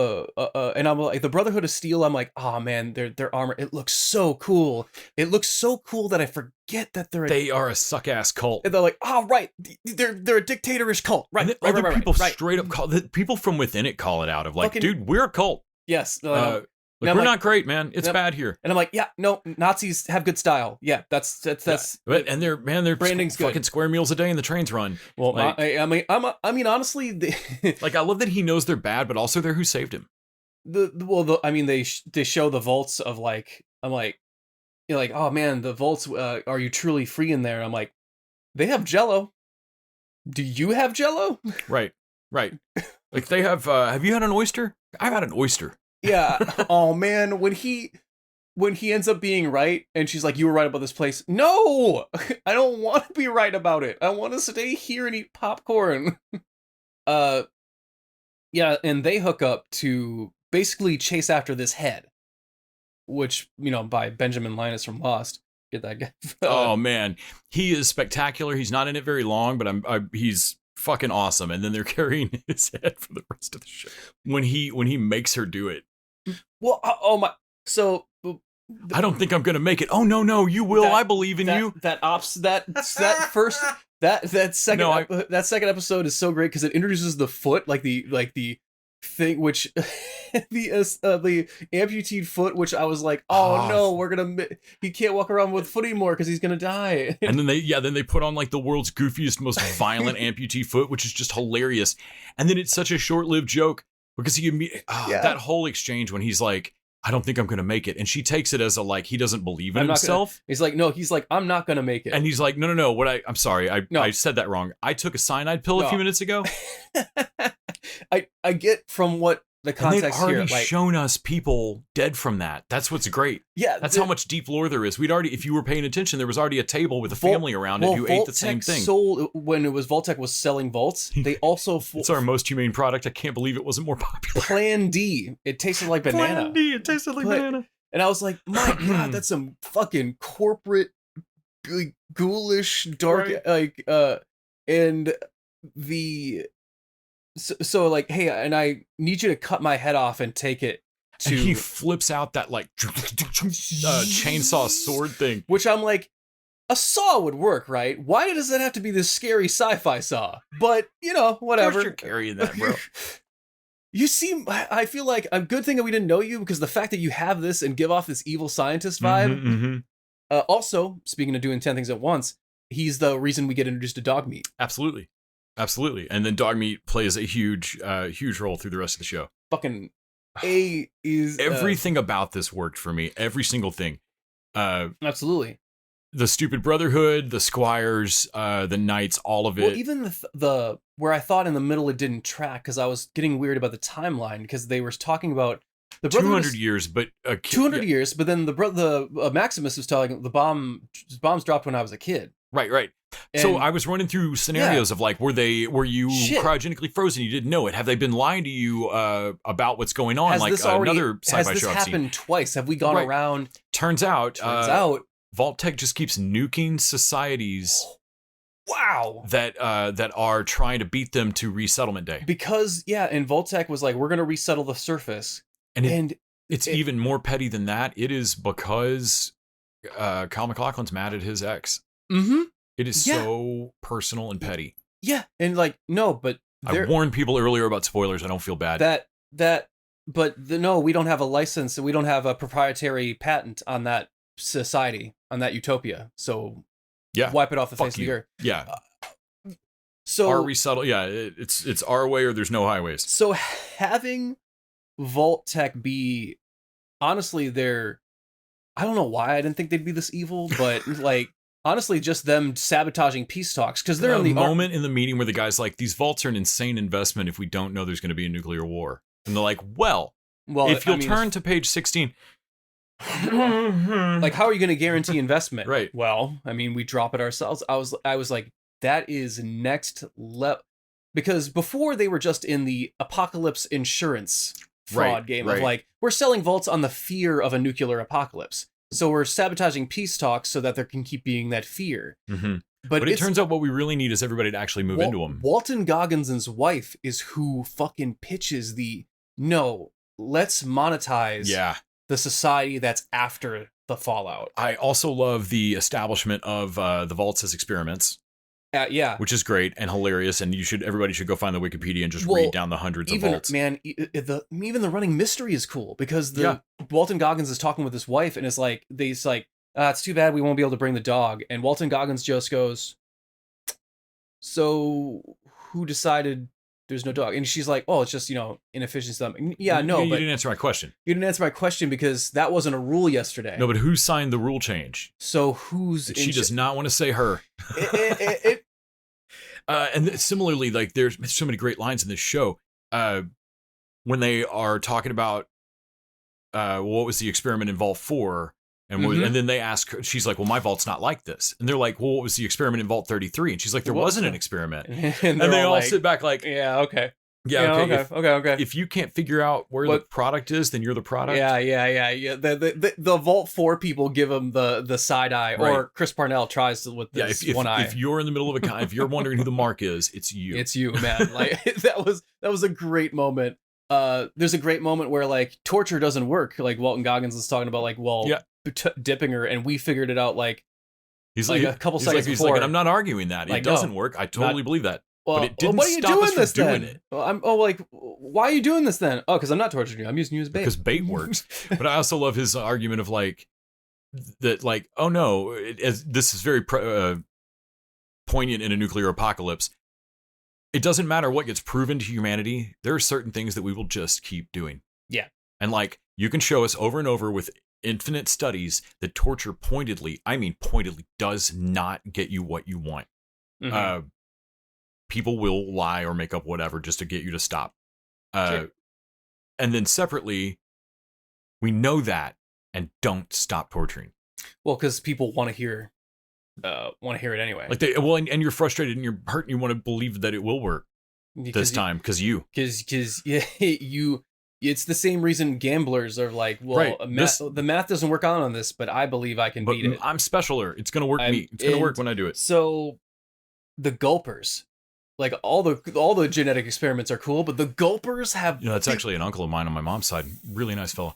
and I'm like, the Brotherhood of Steel, I'm like, oh man, their armor, it looks so cool. It looks so cool that I forget that they are a suck-ass cult. And they're like, oh, right, they're a dictatorish cult. Right, and other people straight up call, people from within it call it out of like, dude, we're a cult. Yes. We're not great, man. It's bad here. And I'm like, yeah, no, Nazis have good style. Yeah, that's. Yeah. And they're branding's fucking good. square meals a day and the trains run. Well, like, I mean, honestly, like I love that he knows they're bad, but also they're who saved him. They show the vaults of like, I'm like, you're like, oh man, the vaults. Are you truly free in there? I'm like, they have Jell-O. Do you have Jell-O? Right. Like they have. Have you had an oyster? I've had an oyster. Yeah. Oh man, when he ends up being right, and she's like, "You were right about this place." No, I don't want to be right about it. I want to stay here and eat popcorn. Yeah, and they hook up to basically chase after this head, which by Benjamin Linus from Lost. Get that guy. Oh man, he is spectacular. He's not in it very long, but he's fucking awesome. And then they're carrying his head for the rest of the show when he makes her do it. Well, oh my! So I don't think I'm gonna make it. Oh no, you will. I believe in you. That second episode is so great because it introduces the foot, like the thing, which the amputee foot, which I was like, oh no, he can't walk around with foot anymore because he's gonna die. And then they put on like the world's goofiest, most violent amputee foot, which is just hilarious. And then it's such a short-lived joke. Because that whole exchange when he's like, I don't think I'm going to make it. And she takes it as he doesn't believe in himself. He's like, I'm not going to make it. And he's like, no. I'm sorry. I said that wrong. I took a cyanide pill a few minutes ago. I get from what the context here. They've already shown us people dead from that. That's what's great. Yeah. That's how much deep lore there is. If you were paying attention, there was already a table with a family around it who ate the same thing. When Vault-Tec was selling vaults, they also... It's our most humane product. I can't believe it wasn't more popular. Plan D. It tasted like banana. Plan D. It tasted like banana. And I was like, my God, that's some fucking corporate, ghoulish, dark, and the... So like, hey, and I need you to cut my head off and take it to... And he flips out that like chainsaw sword thing. Which I'm like, a saw would work, right? Why does it have to be this scary sci-fi saw? But, whatever. Of course you're carrying that, bro. I feel like a good thing that we didn't know you because the fact that you have this and give off this evil scientist vibe. Also, speaking of doing 10 things at once, he's the reason we get introduced to Dogmeat. Absolutely. And then Dogmeat plays a huge role through the rest of the show. Fucking A is... Everything about this worked for me. Every single thing. Absolutely. The stupid Brotherhood, the Squires, the Knights, all of it. Well, even the where I thought in the middle it didn't track because I was getting weird about the timeline because they were talking about... The 200 years, but... 200 years, but then the Maximus was telling the bombs dropped when I was a kid. Right. So I was running through scenarios of like, were you cryogenically frozen? You didn't know it. Have they been lying to you about what's going on? Another sci-fi show. Has this happened twice? Have we gone around? Turns out, Vault-Tec just keeps nuking societies. Wow. That are trying to beat them to resettlement day. Because and Vault-Tec was like, we're going to resettle the surface, and it's even more petty than that. It is because Kyle MacLachlan's mad at his ex. Mm-hmm. It is so personal and petty. Yeah, and like no, but I warned people earlier about spoilers. I don't feel bad. No, we don't have a license and we don't have a proprietary patent on that society, on that utopia. So wipe it off the face of the earth. Yeah. So are we subtle? Yeah, it's our way or there's no highways. So having Vault-Tec be, honestly, I don't know why I didn't think they'd be this evil, but like honestly, just them sabotaging peace talks because they're in the moment in the meeting where the guy's like, "These vaults are an insane investment if we don't know there's going to be a nuclear war," and they're like, "Well, if you'll turn to page 16." Like, how are you going to guarantee investment? Right. Well, I mean, we drop it ourselves. I was like, that is next level, because before they were just in the apocalypse insurance fraud game of like, we're selling vaults on the fear of a nuclear apocalypse. So we're sabotaging peace talks so that there can keep being that fear. Mm-hmm. But it turns out what we really need is everybody to actually move into them. Walton Goggins' wife is who fucking pitches let's monetize the society that's after the fallout. I also love the establishment of the vaults as experiments. Which is great and hilarious, and everybody should go find the Wikipedia and just read down the hundreds of vaults. Man, even the running mystery is cool because Walton Goggins is talking with his wife, and it's like it's too bad we won't be able to bring the dog, and Walton Goggins just goes, "So who decided there's no dog?" And she's like, "Oh, it's just inefficiency." Something. Yeah, no, you but didn't answer my question. You didn't answer my question because that wasn't a rule yesterday. No, but who signed the rule change? So who's? She does not want to say her. And similarly, like there's so many great lines in this show when they are talking about what was the experiment in Vault 4, and and then they ask her, she's like, "Well, my vault's not like this," and they're like, "Well, what was the experiment in Vault 33?" And she's like, "There wasn't an experiment," and they all sit back like, "Yeah, okay." Yeah, okay. If you can't figure out where the product is, then you're the product. Yeah. The Vault 4 people give him the side eye, or Chris Parnell tries to with this one eye. If you're in the middle of if you're wondering who the mark is, it's you. It's you, man. Like that was a great moment. There's a great moment where like torture doesn't work. Like Walton Goggins is talking about like, dipping her, and we figured it out like he's like a couple seconds before. He's like, and I'm not arguing that it doesn't work. I totally believe that. Well, but it didn't what are you stop doing us this from then? doing it. Well, why are you doing this then? Oh, because I'm not torturing you. I'm using you as bait. Because bait works. But I also love his argument of like that. Like, oh no, this is very poignant in a nuclear apocalypse. It doesn't matter what gets proven to humanity. There are certain things that we will just keep doing. Yeah. And like you can show us over and over with infinite studies that torture pointedly does not get you what you want. Mm-hmm. People will lie or make up whatever just to get you to stop. Sure. And then separately, we know that and don't stop torturing. Well, because people want to hear it anyway. Like and you're frustrated and you're hurt and you want to believe that it will work this time because it's the same reason gamblers are like, well, the math doesn't work out on this, but I believe I can beat it. I'm specialer. It's going to work. It's going to work when I do it. So the gulpers. Like all the genetic experiments are cool, but the gulpers have. That's actually an uncle of mine on my mom's side. Really nice fellow.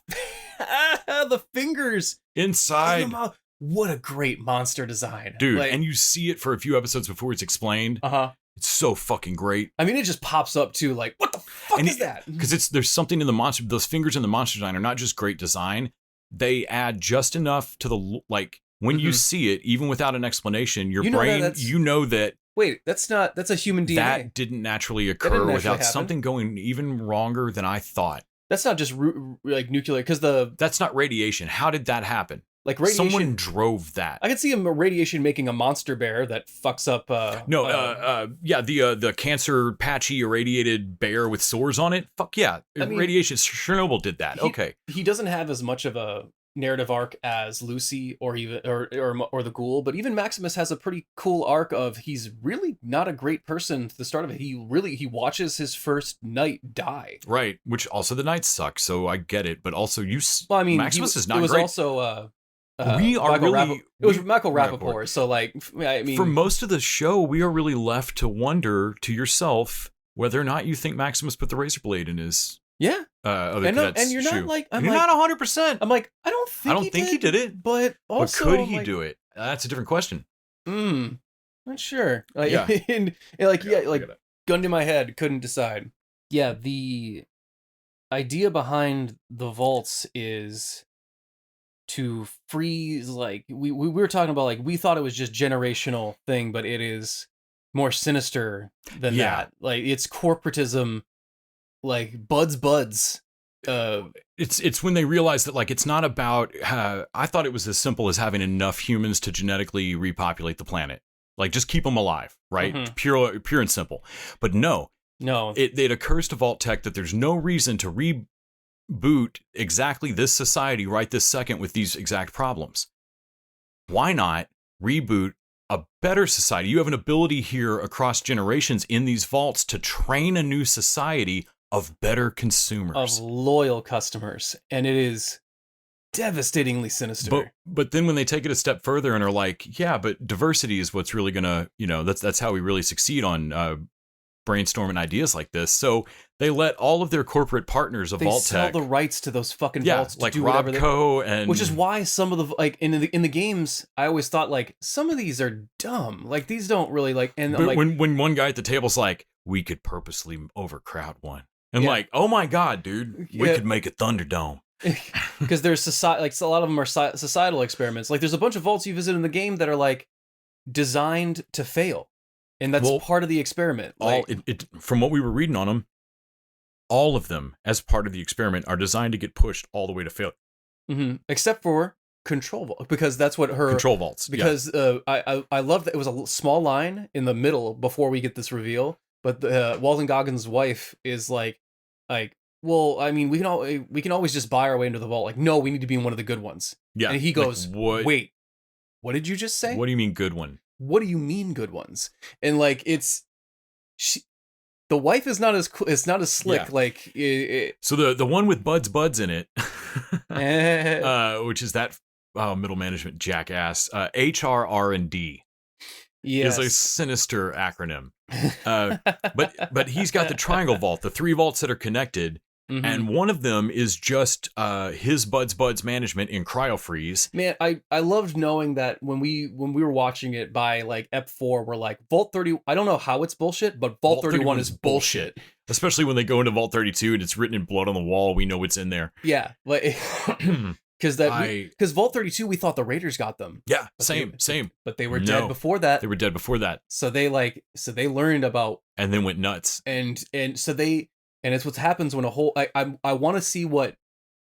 The fingers inside. What a great monster design, dude! And you see it for a few episodes before it's explained. It's so fucking great. I mean, it just pops up too. Like, what the fuck is that? Because there's something in the monster. Those fingers in the monster design are not just great design. They add just enough to the when you see it, even without an explanation, your brain know that. Wait, that's a human DNA. That didn't naturally occur without something going even wronger than I thought. That's not just like nuclear, because that's not radiation. How did that happen? Like radiation, someone drove that. I could see a radiation making a monster bear that fucks up. The cancer patchy irradiated bear with sores on it. Fuck yeah, radiation. Chernobyl did that. He doesn't have as much of a narrative arc as Lucy or the Ghoul, but even Maximus has a pretty cool arc of he's really not a great person at the start of it. He watches his first knight die. Right, which also the knights suck, so I get it, but also Maximus is not great. It was also it was Michael Rappaport, so like I mean, for most of the show we are really left to wonder to yourself whether or not you think Maximus put the razor blade in his and you're not shoe. Like you're not 100%. I'm like I don't think he did it, but also could he do it? That's a different question. Not sure. Like, Yeah. gun to my head, couldn't decide. Yeah, the idea behind the vaults is to freeze, like, we were talking about, like, we thought it was just generational thing, but it is more sinister than that. Like, it's corporatism, like, buds. It's when they realize that, like, it's not about, I thought it was as simple as having enough humans to genetically repopulate the planet. Like, just keep them alive, right? Mm-hmm. Pure and simple. But no. It occurs to Vault-Tec that there's no reason to reboot exactly this society right this second with these exact problems. Why not reboot a better society? You have an ability here across generations in these vaults to train a new society of better consumers. Of loyal customers. And it is devastatingly sinister. But then when they take it a step further and are like, yeah, but diversity is what's really gonna, that's how we really succeed on brainstorming ideas like this. So they let all of their corporate partners of Vault-Tec sell the rights to those fucking vaults to like do whatever Robco and which is why some of the, like, in the games, I always thought, like, some of these are dumb. Like, these don't really, like, and but like, when one guy at the table's like, we could purposely overcrowd one. And like, oh my God, dude, we could make a Thunderdome. Because there's society, like, so a lot of them are societal experiments. Like, there's a bunch of vaults you visit in the game that are, like, designed to fail. And that's part of the experiment. From what we were reading on them, all of them, as part of the experiment, are designed to get pushed all the way to failure. Mm-hmm. Except for Control Vault, because that's what her Control Vaults. Because I love that it was a small line in the middle before we get this reveal. But Walton Goggins' wife is like, well, I mean, we can always just buy our way into the vault. Like, no, we need to be in one of the good ones. Yeah. And he goes, what? Wait, what did you just say? What do you mean good one? What do you mean good ones? And like, the wife is not as slick. Yeah. Like, so the one with Buds in it, which is that middle management jackass, HRR&D. Yes. Is a sinister acronym. But he's got the triangle vault, the 3 vaults that are connected. Mm-hmm. And one of them is just his Buds management in cryo-freeze. Man, I loved knowing that when we were watching it by like Ep 4, we're like, Vault 30, I don't know how it's bullshit, but Vault 31 is bullshit. Especially when they go into Vault 32 and it's written in blood on the wall, we know it's in there. Yeah, like because Vault 32, we thought the Raiders got them. Yeah, same. But they were dead before that. They were dead before that. So they learned about and then went nuts. And so they. And it's what happens when a whole... I want to see what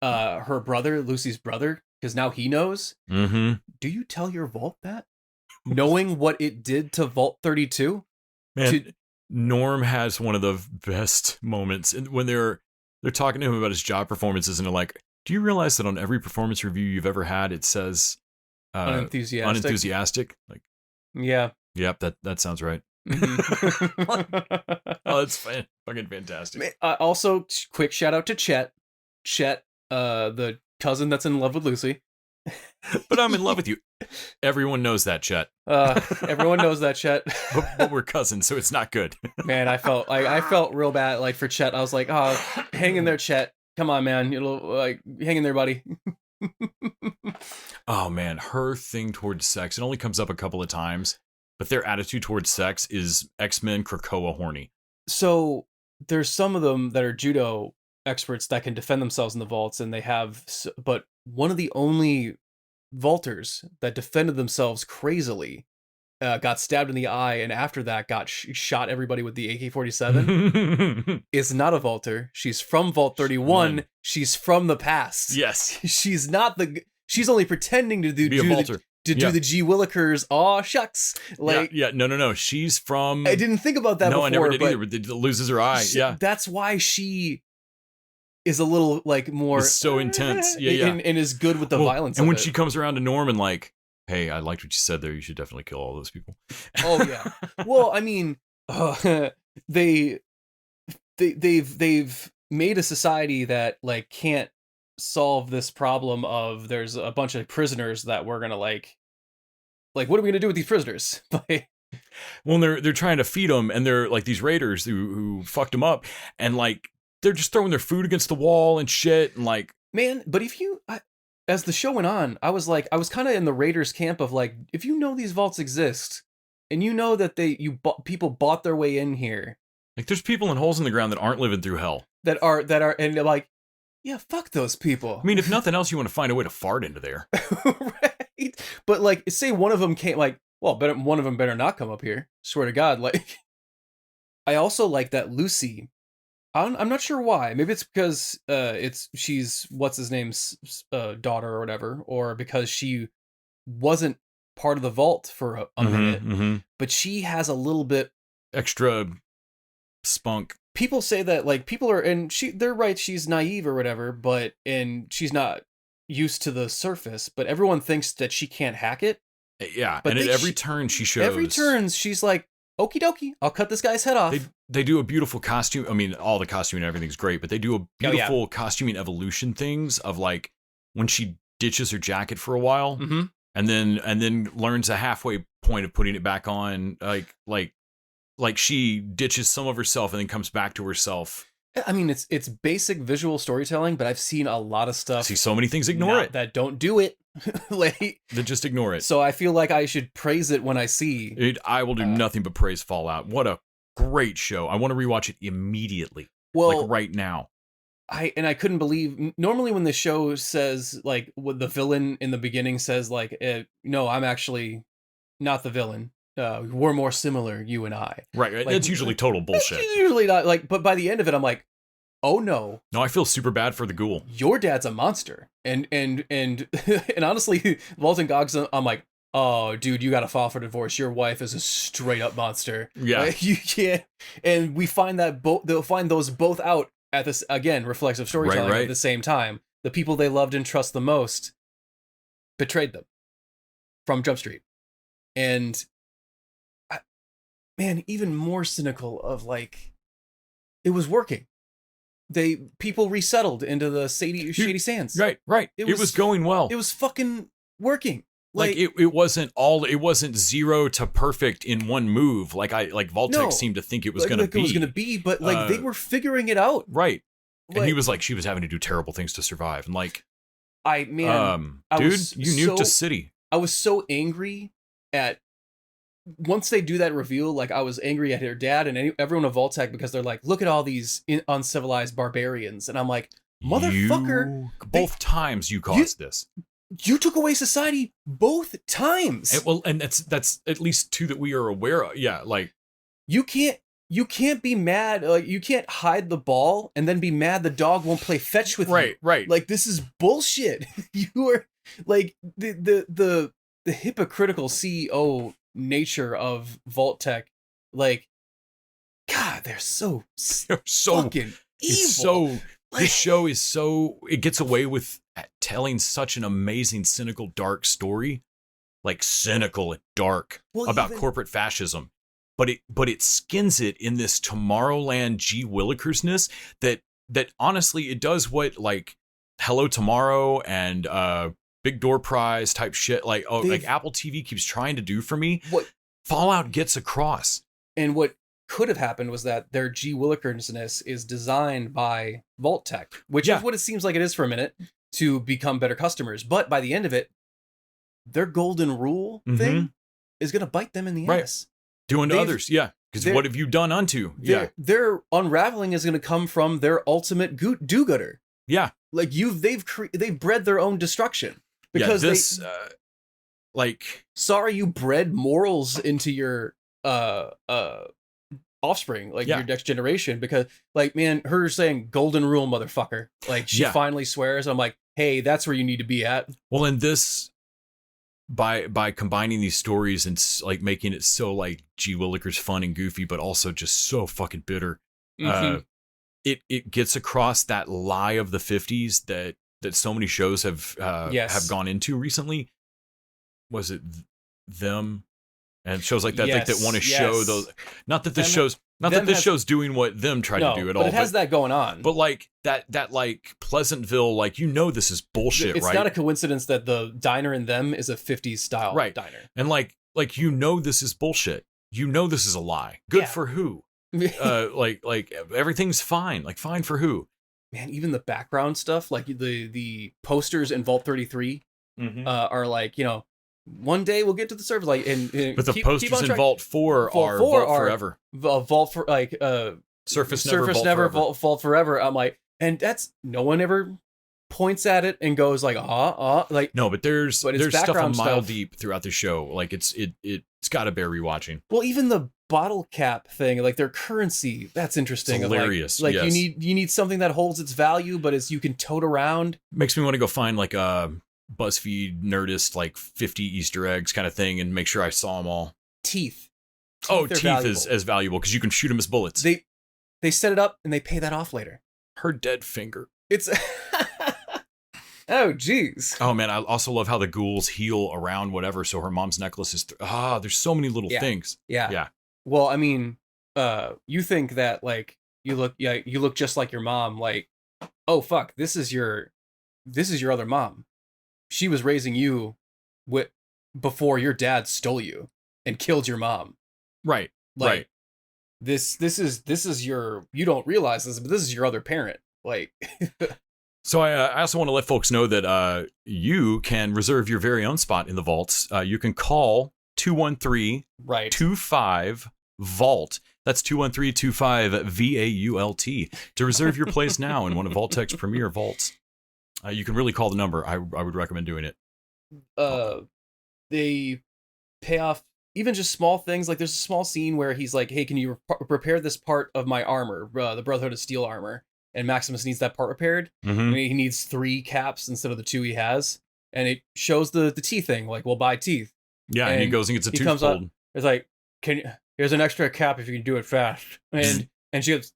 her brother, Lucy's brother, because now he knows. Mm-hmm. Do you tell your vault that? Knowing what it did to Vault 32? Man, Norm has one of the best moments when they're talking to him about his job performances, and they're like, do you realize that on every performance review you've ever had, it says... Unenthusiastic? Like, yeah. Yep, that sounds right. Oh, that's fucking fantastic. Also, quick shout out to Chet, the cousin that's in love with Lucy. But I'm in love with you. Everyone knows that, Chet. Everyone knows that, Chet. but we're cousins, so it's not good. Man, I felt real bad, like, for Chet. I was like, oh, hang in there, Chet. Come on, man. Hang in there, buddy. Oh man, her thing towards sex, it only comes up a couple of times. But their attitude towards sex is X-Men Krakoa horny. So there's some of them that are judo experts that can defend themselves in the vaults, and they have. But one of the only vaulters that defended themselves crazily got stabbed in the eye, and after that got shot everybody with the AK-47. Is not a vaulter. She's from Vault 31. She's from the past. Yes. She's not the. She's only pretending to be a vaulter. Do the G. Willikers, aw shucks. Like, no. She's from... I didn't think about that before. No, I never did either, but it loses her eye, That's why she is a little, like, more... It's so intense, And is good with the violence And when it. she comes around to Norm and like, hey, I liked what you said there, you should definitely kill all those people. Oh, yeah. Well, I mean, they've made a society that, like, can't solve this problem of there's a bunch of prisoners that we're gonna like what are we gonna do with these prisoners? Well, they're trying to feed them, and they're like these raiders who fucked them up, and like they're just throwing their food against the wall and shit, and like, man. But if you as the show went on, I was kind of in the Raiders camp of like, if you know these vaults exist, and you know that people bought their way in here, like there's people in holes in the ground that aren't living through hell. That are, and they're like, yeah, fuck those people. I mean, if nothing else, you want to find a way to fart into there, right? But like, say one of them came, like, well, one of them better not come up here. Swear to God, like. I also like that Lucy. I'm not sure why. Maybe it's because she's what's his name's daughter or whatever, or because she wasn't part of the vault for a minute, but she has a little bit extra spunk. People say that like people are, and they're right. She's naive or whatever, and she's not used to the surface. But everyone thinks that she can't hack it. Yeah, but and at every turn she shows. Every turn she's like, okie dokie, I'll cut this guy's head off. They do a beautiful costume. I mean, all the costuming and everything's great, but they do a beautiful costuming evolution things of like when she ditches her jacket for a while, and then learns a halfway point of putting it back on, like she ditches some of herself and then comes back to herself. I mean, it's basic visual storytelling, but I've seen a lot of stuff. I see so many things ignore it that don't do it. Like, that just ignore it. So I feel like I should praise it when I see it. I will do nothing but praise Fallout. What a great show! I want to rewatch it immediately. Well, like right now. I couldn't believe. Normally, when the show says like what the villain in the beginning says like, no, I'm actually not the villain. We're more similar, you and I. Right. Like, it's usually total bullshit. It's usually not like, but by the end of it, I'm like, oh no. No, I feel super bad for the ghoul. Your dad's a monster. And honestly, Walton Gogg's, I'm like, oh dude, you gotta file for divorce. Your wife is a straight up monster. Yeah. Like, you can't. And we find that they'll find those both out at this, again, reflexive storytelling at the same time. The people they loved and trust the most betrayed them from Jump Street. And man, even more cynical of like, it was working. People resettled into the Shady Sands. Right. It was going well. It was fucking working. Like it wasn't 0 to perfect in one move. Like Vault-Tec seemed to think it was gonna be. It was gonna be, but like they were figuring it out. Right. And he was like, she was having to do terrible things to survive. And like, dude, you nuked a city. I was so angry at. Once they do that reveal, like I was angry at her dad and everyone of Vault-Tec because they're like, look at all these uncivilized barbarians. And I'm like, motherfucker. Both times you caused this. You took away society both times. And that's at least two that we are aware of. Yeah, like. You can't be mad. You can't hide the ball and then be mad the dog won't play fetch with you. Right. Like, this is bullshit. You are like the hypocritical CEO nature of Vault-Tec, like, God, they're so fucking evil. This show is so, it gets away with telling such an amazing, cynical, dark story, like cynical and dark about corporate fascism, but it skins it in this Tomorrowland G. Willikers-ness that honestly it does what like Hello Tomorrow and Big Door Prize type shit, like Apple TV keeps trying to do for me. What Fallout gets across. And what could have happened was that their G. Willikers-ness is designed by Vault-Tec, which is what it seems like it is for a minute, to become better customers. But by the end of it, their golden rule thing is going to bite them in the ass. Doing to others, because what have you done unto? Their unraveling is going to come from their ultimate do-gooder. Yeah. Like they've bred their own destruction. Because sorry you bred morals into your offspring, like your next generation, because like, man, her saying golden rule, motherfucker, like she finally swears. I'm like, hey, that's where you need to be at. Well, and this by combining these stories and like making it so like G. Willikers fun and goofy, but also just so fucking bitter. It gets across that lie of the 50s that so many shows have gone into recently. Was it them and shows like that that want to show those? Not that this show's doing what them tried to do at all. But it has that going on. But like that like Pleasantville, like this is bullshit. It's right? not a coincidence that the diner in them is a 50s style diner. And like this is bullshit. This is a lie. Good for who? Like everything's fine. Like fine for who? man, even the background stuff, like the posters in Vault 33 are like, you know, one day we'll get to the surface, like, and but the posters in Vault 4 are Vault Forever. Vault for like Surface Never, Vault Forever. I'm like, and that's, no one ever points at it and goes like, like, no, but there's stuff a mile deep throughout the show. Like it's got to bear rewatching. Well, even the bottle cap thing, like their currency, that's interesting. It's hilarious. Like yes. you need something that holds its value, but you can tote around. Makes me want to go find like a BuzzFeed Nerdist like 50 Easter eggs kind of thing and make sure I saw them all. Teeth teeth is as valuable because you can shoot them as bullets. They set it up and they pay that off later. Her dead finger. It's oh geez. Oh man, I also love how the ghouls heal around whatever. So her mom's necklace is there's so many little things. Yeah. Well, I mean, you think that like you look just like your mom. Like, oh fuck, this is your other mom. She was raising you before your dad stole you and killed your mom. Right. Like, right. This is your, you don't realize this, but this is your other parent. Like. So I also want to let folks know that you can reserve your very own spot in the vaults. You can call 213-25-VAULT. That's 213-25-VAULT to reserve your place now in one of Vault-Tech's premier vaults. You can really call the number. I would recommend doing it. They pay off even just small things. Like there's a small scene where he's like, hey, can you repair this part of my armor, the Brotherhood of Steel armor? And Maximus needs that part repaired. And he needs 3 caps instead of the 2 he has. And it shows the teeth thing. Like, we'll buy teeth. Yeah, and he goes and gets a tooth pulled. It's like, here's an extra cap if you can do it fast. And she goes,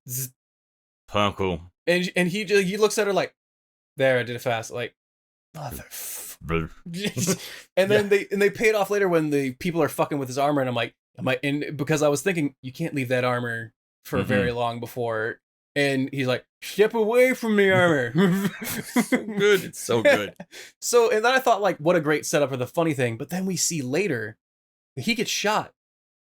oh, cool. And he looks at her like, there, I did it fast. Like, mother. And then they pay it off later when the people are fucking with his armor. And I'm like, and because I was thinking, you can't leave that armor for very long before. And he's like, step away from the armor. Good. It's so good. So, and then I thought, like, what a great setup for the funny thing. But then we see later, he gets shot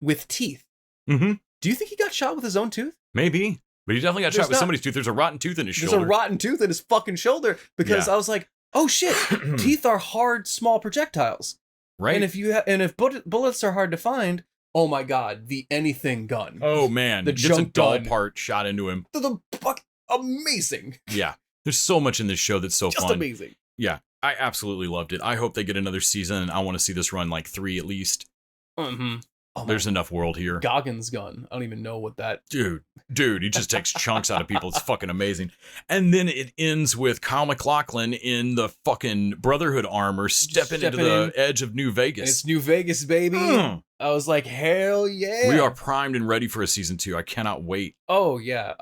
with teeth. Do you think he got shot with his own tooth? Maybe. But he definitely got shot with somebody's tooth. There's a rotten tooth in his shoulder. There's a rotten tooth in his fucking shoulder. Because I was like, oh shit, teeth are hard, small projectiles. Right. And if bullets are hard to find, oh my god, the anything gun. Oh man, the gets a dull part shot into him. The fuck, amazing. Yeah, there's so much in this show that's so just fun. Amazing. Yeah, I absolutely loved it. I hope they get another season. I want to see this run like 3 at least. There's enough world here. Goggins gun. I don't even know what that. Dude, he just takes chunks out of people. It's fucking amazing. And then it ends with Kyle MacLachlan in the fucking Brotherhood armor stepping into the edge of New Vegas. And it's New Vegas, baby. I was like, hell yeah. We are primed and ready for a season 2. I cannot wait. Oh yeah.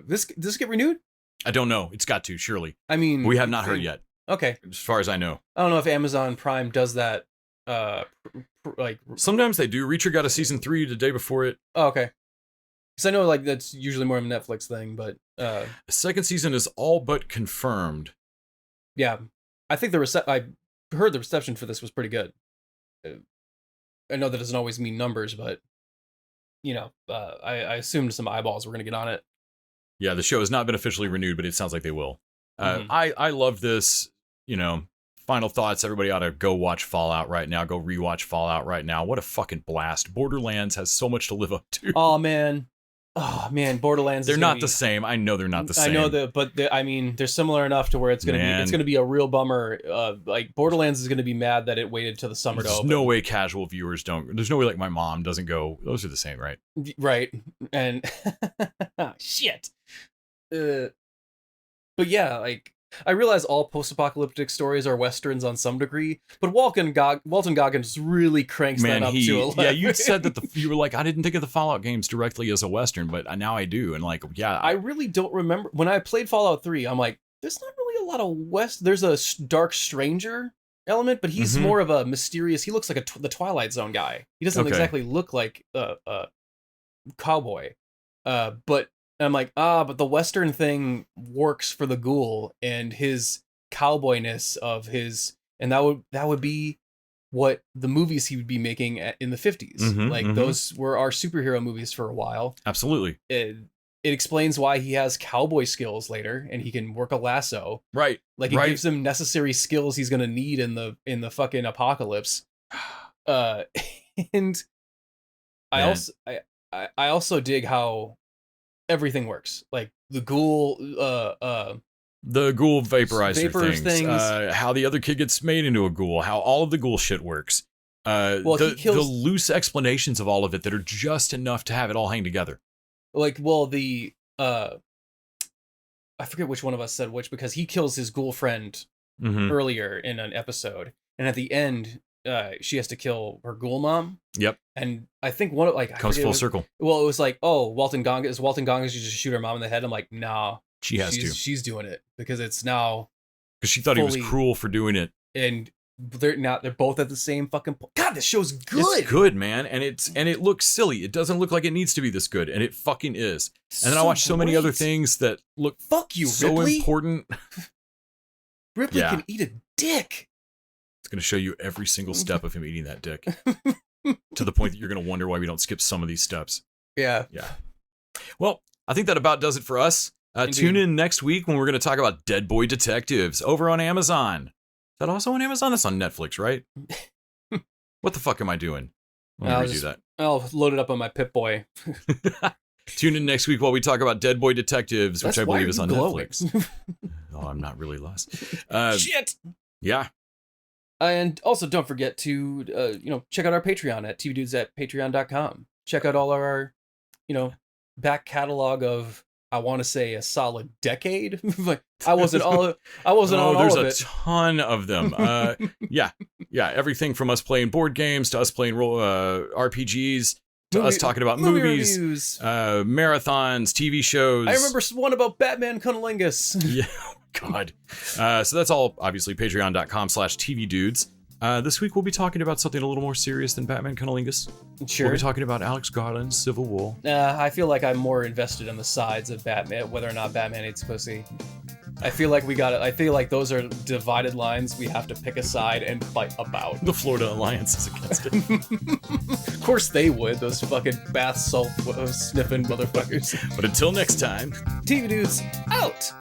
This get renewed? I don't know. It's got to, surely. I mean, we have not heard yet. Okay. As far as I know. I don't know if Amazon Prime does that. Like sometimes they do. Reacher got a season 3 the day before it. Oh, okay. Because I know like that's usually more of a Netflix thing, but the second season is all but confirmed. Yeah, I think I heard the reception for this was pretty good. I know that doesn't always mean numbers, but you know, I assumed some eyeballs were going to get on it. Yeah, the show has not been officially renewed, but it sounds like they will. I love this. You know, final thoughts. Everybody ought to go watch Fallout right now. Go rewatch Fallout right now. What a fucking blast. Borderlands has so much to live up to. Oh, man. Borderlands. They're not the same. I know they're not the same. I know that, but I mean, they're similar enough to where it's going to be a real bummer. Like Borderlands is going to be mad that it waited till the summer to open. There's no way casual viewers don't. There's no way like my mom doesn't go. Those are the same, right? Right. And shit. But yeah, like I realize all post-apocalyptic stories are westerns on some degree, but Walton Goggins really cranks that up to 11. Yeah, you said that you were like, I didn't think of the Fallout games directly as a western, but now I do, and like, yeah, I really don't remember when I played Fallout 3. I'm like, there's not really a lot of There's a dark stranger element, but he's more of a mysterious. He looks like the Twilight Zone guy. He doesn't exactly look like a cowboy, but. And I'm like, but the Western thing works for the ghoul and his cowboyness of his, and that would be what the movies he would be making in the 50s. Those were our superhero movies for a while. Absolutely. it explains why he has cowboy skills later, and he can work a lasso. Right. Like, it gives him necessary skills he's gonna need in the fucking apocalypse. And I also dig how everything works. Like the ghoul vaporizer things. How the other kid gets made into a ghoul, how all of the ghoul shit works. The loose explanations of all of it that are just enough to have it all hang together. Like, well, I forget which one of us said which, because he kills his ghoul friend earlier in an episode, and at the end, she has to kill her ghoul mom. Yep. And I think one of comes full circle. Well, it was like, oh, Walton Goggins you just shoot her mom in the head. I'm like, nah, she's doing it because it's now because she thought he was cruel for doing it, and they're both at the same fucking point. God, this show's good. It's good, man, and it looks silly. It doesn't look like it needs to be this good, and it fucking is. And then I watched so many other things that look so Ripley. Important. Ripley can eat a dick. It's going to show you every single step of him eating that dick. To the point that you're going to wonder why we don't skip some of these steps. Yeah. Yeah. Well, I think that about does it for us. Tune in next week when we're going to talk about Dead Boy Detectives over on Amazon. Is that also on Amazon? That's on Netflix, right? What the fuck am I doing? Let me redo that. I'll load it up on my Pip-Boy. Tune in next week while we talk about Dead Boy Detectives, which I believe is on Netflix. Oh, I'm not really lost. Shit! Yeah. And also, don't forget to, check out our Patreon at tvdudes@patreon.com. Check out all our, back catalog of, I want to say, a solid decade. Like, I wasn't on all of it. There's a ton of them. Yeah. Everything from us playing board games to us playing RPGs to us talking about movies, marathons, TV shows. I remember one about Batman Cunnilingus. Yeah. God. So that's all obviously patreon.com/tvdudes. This week we'll be talking about something a little more serious than Batman Cunnilingus. Sure. We'll be talking about Alex Garland's Civil War. I feel like I'm more invested in the sides of Batman, whether or not Batman eats pussy. I feel like I feel like those are divided lines we have to pick a side and fight about. The Florida Alliance is against it. Of course they would, those fucking bath salt sniffing motherfuckers. But until next time, TV Dudes out!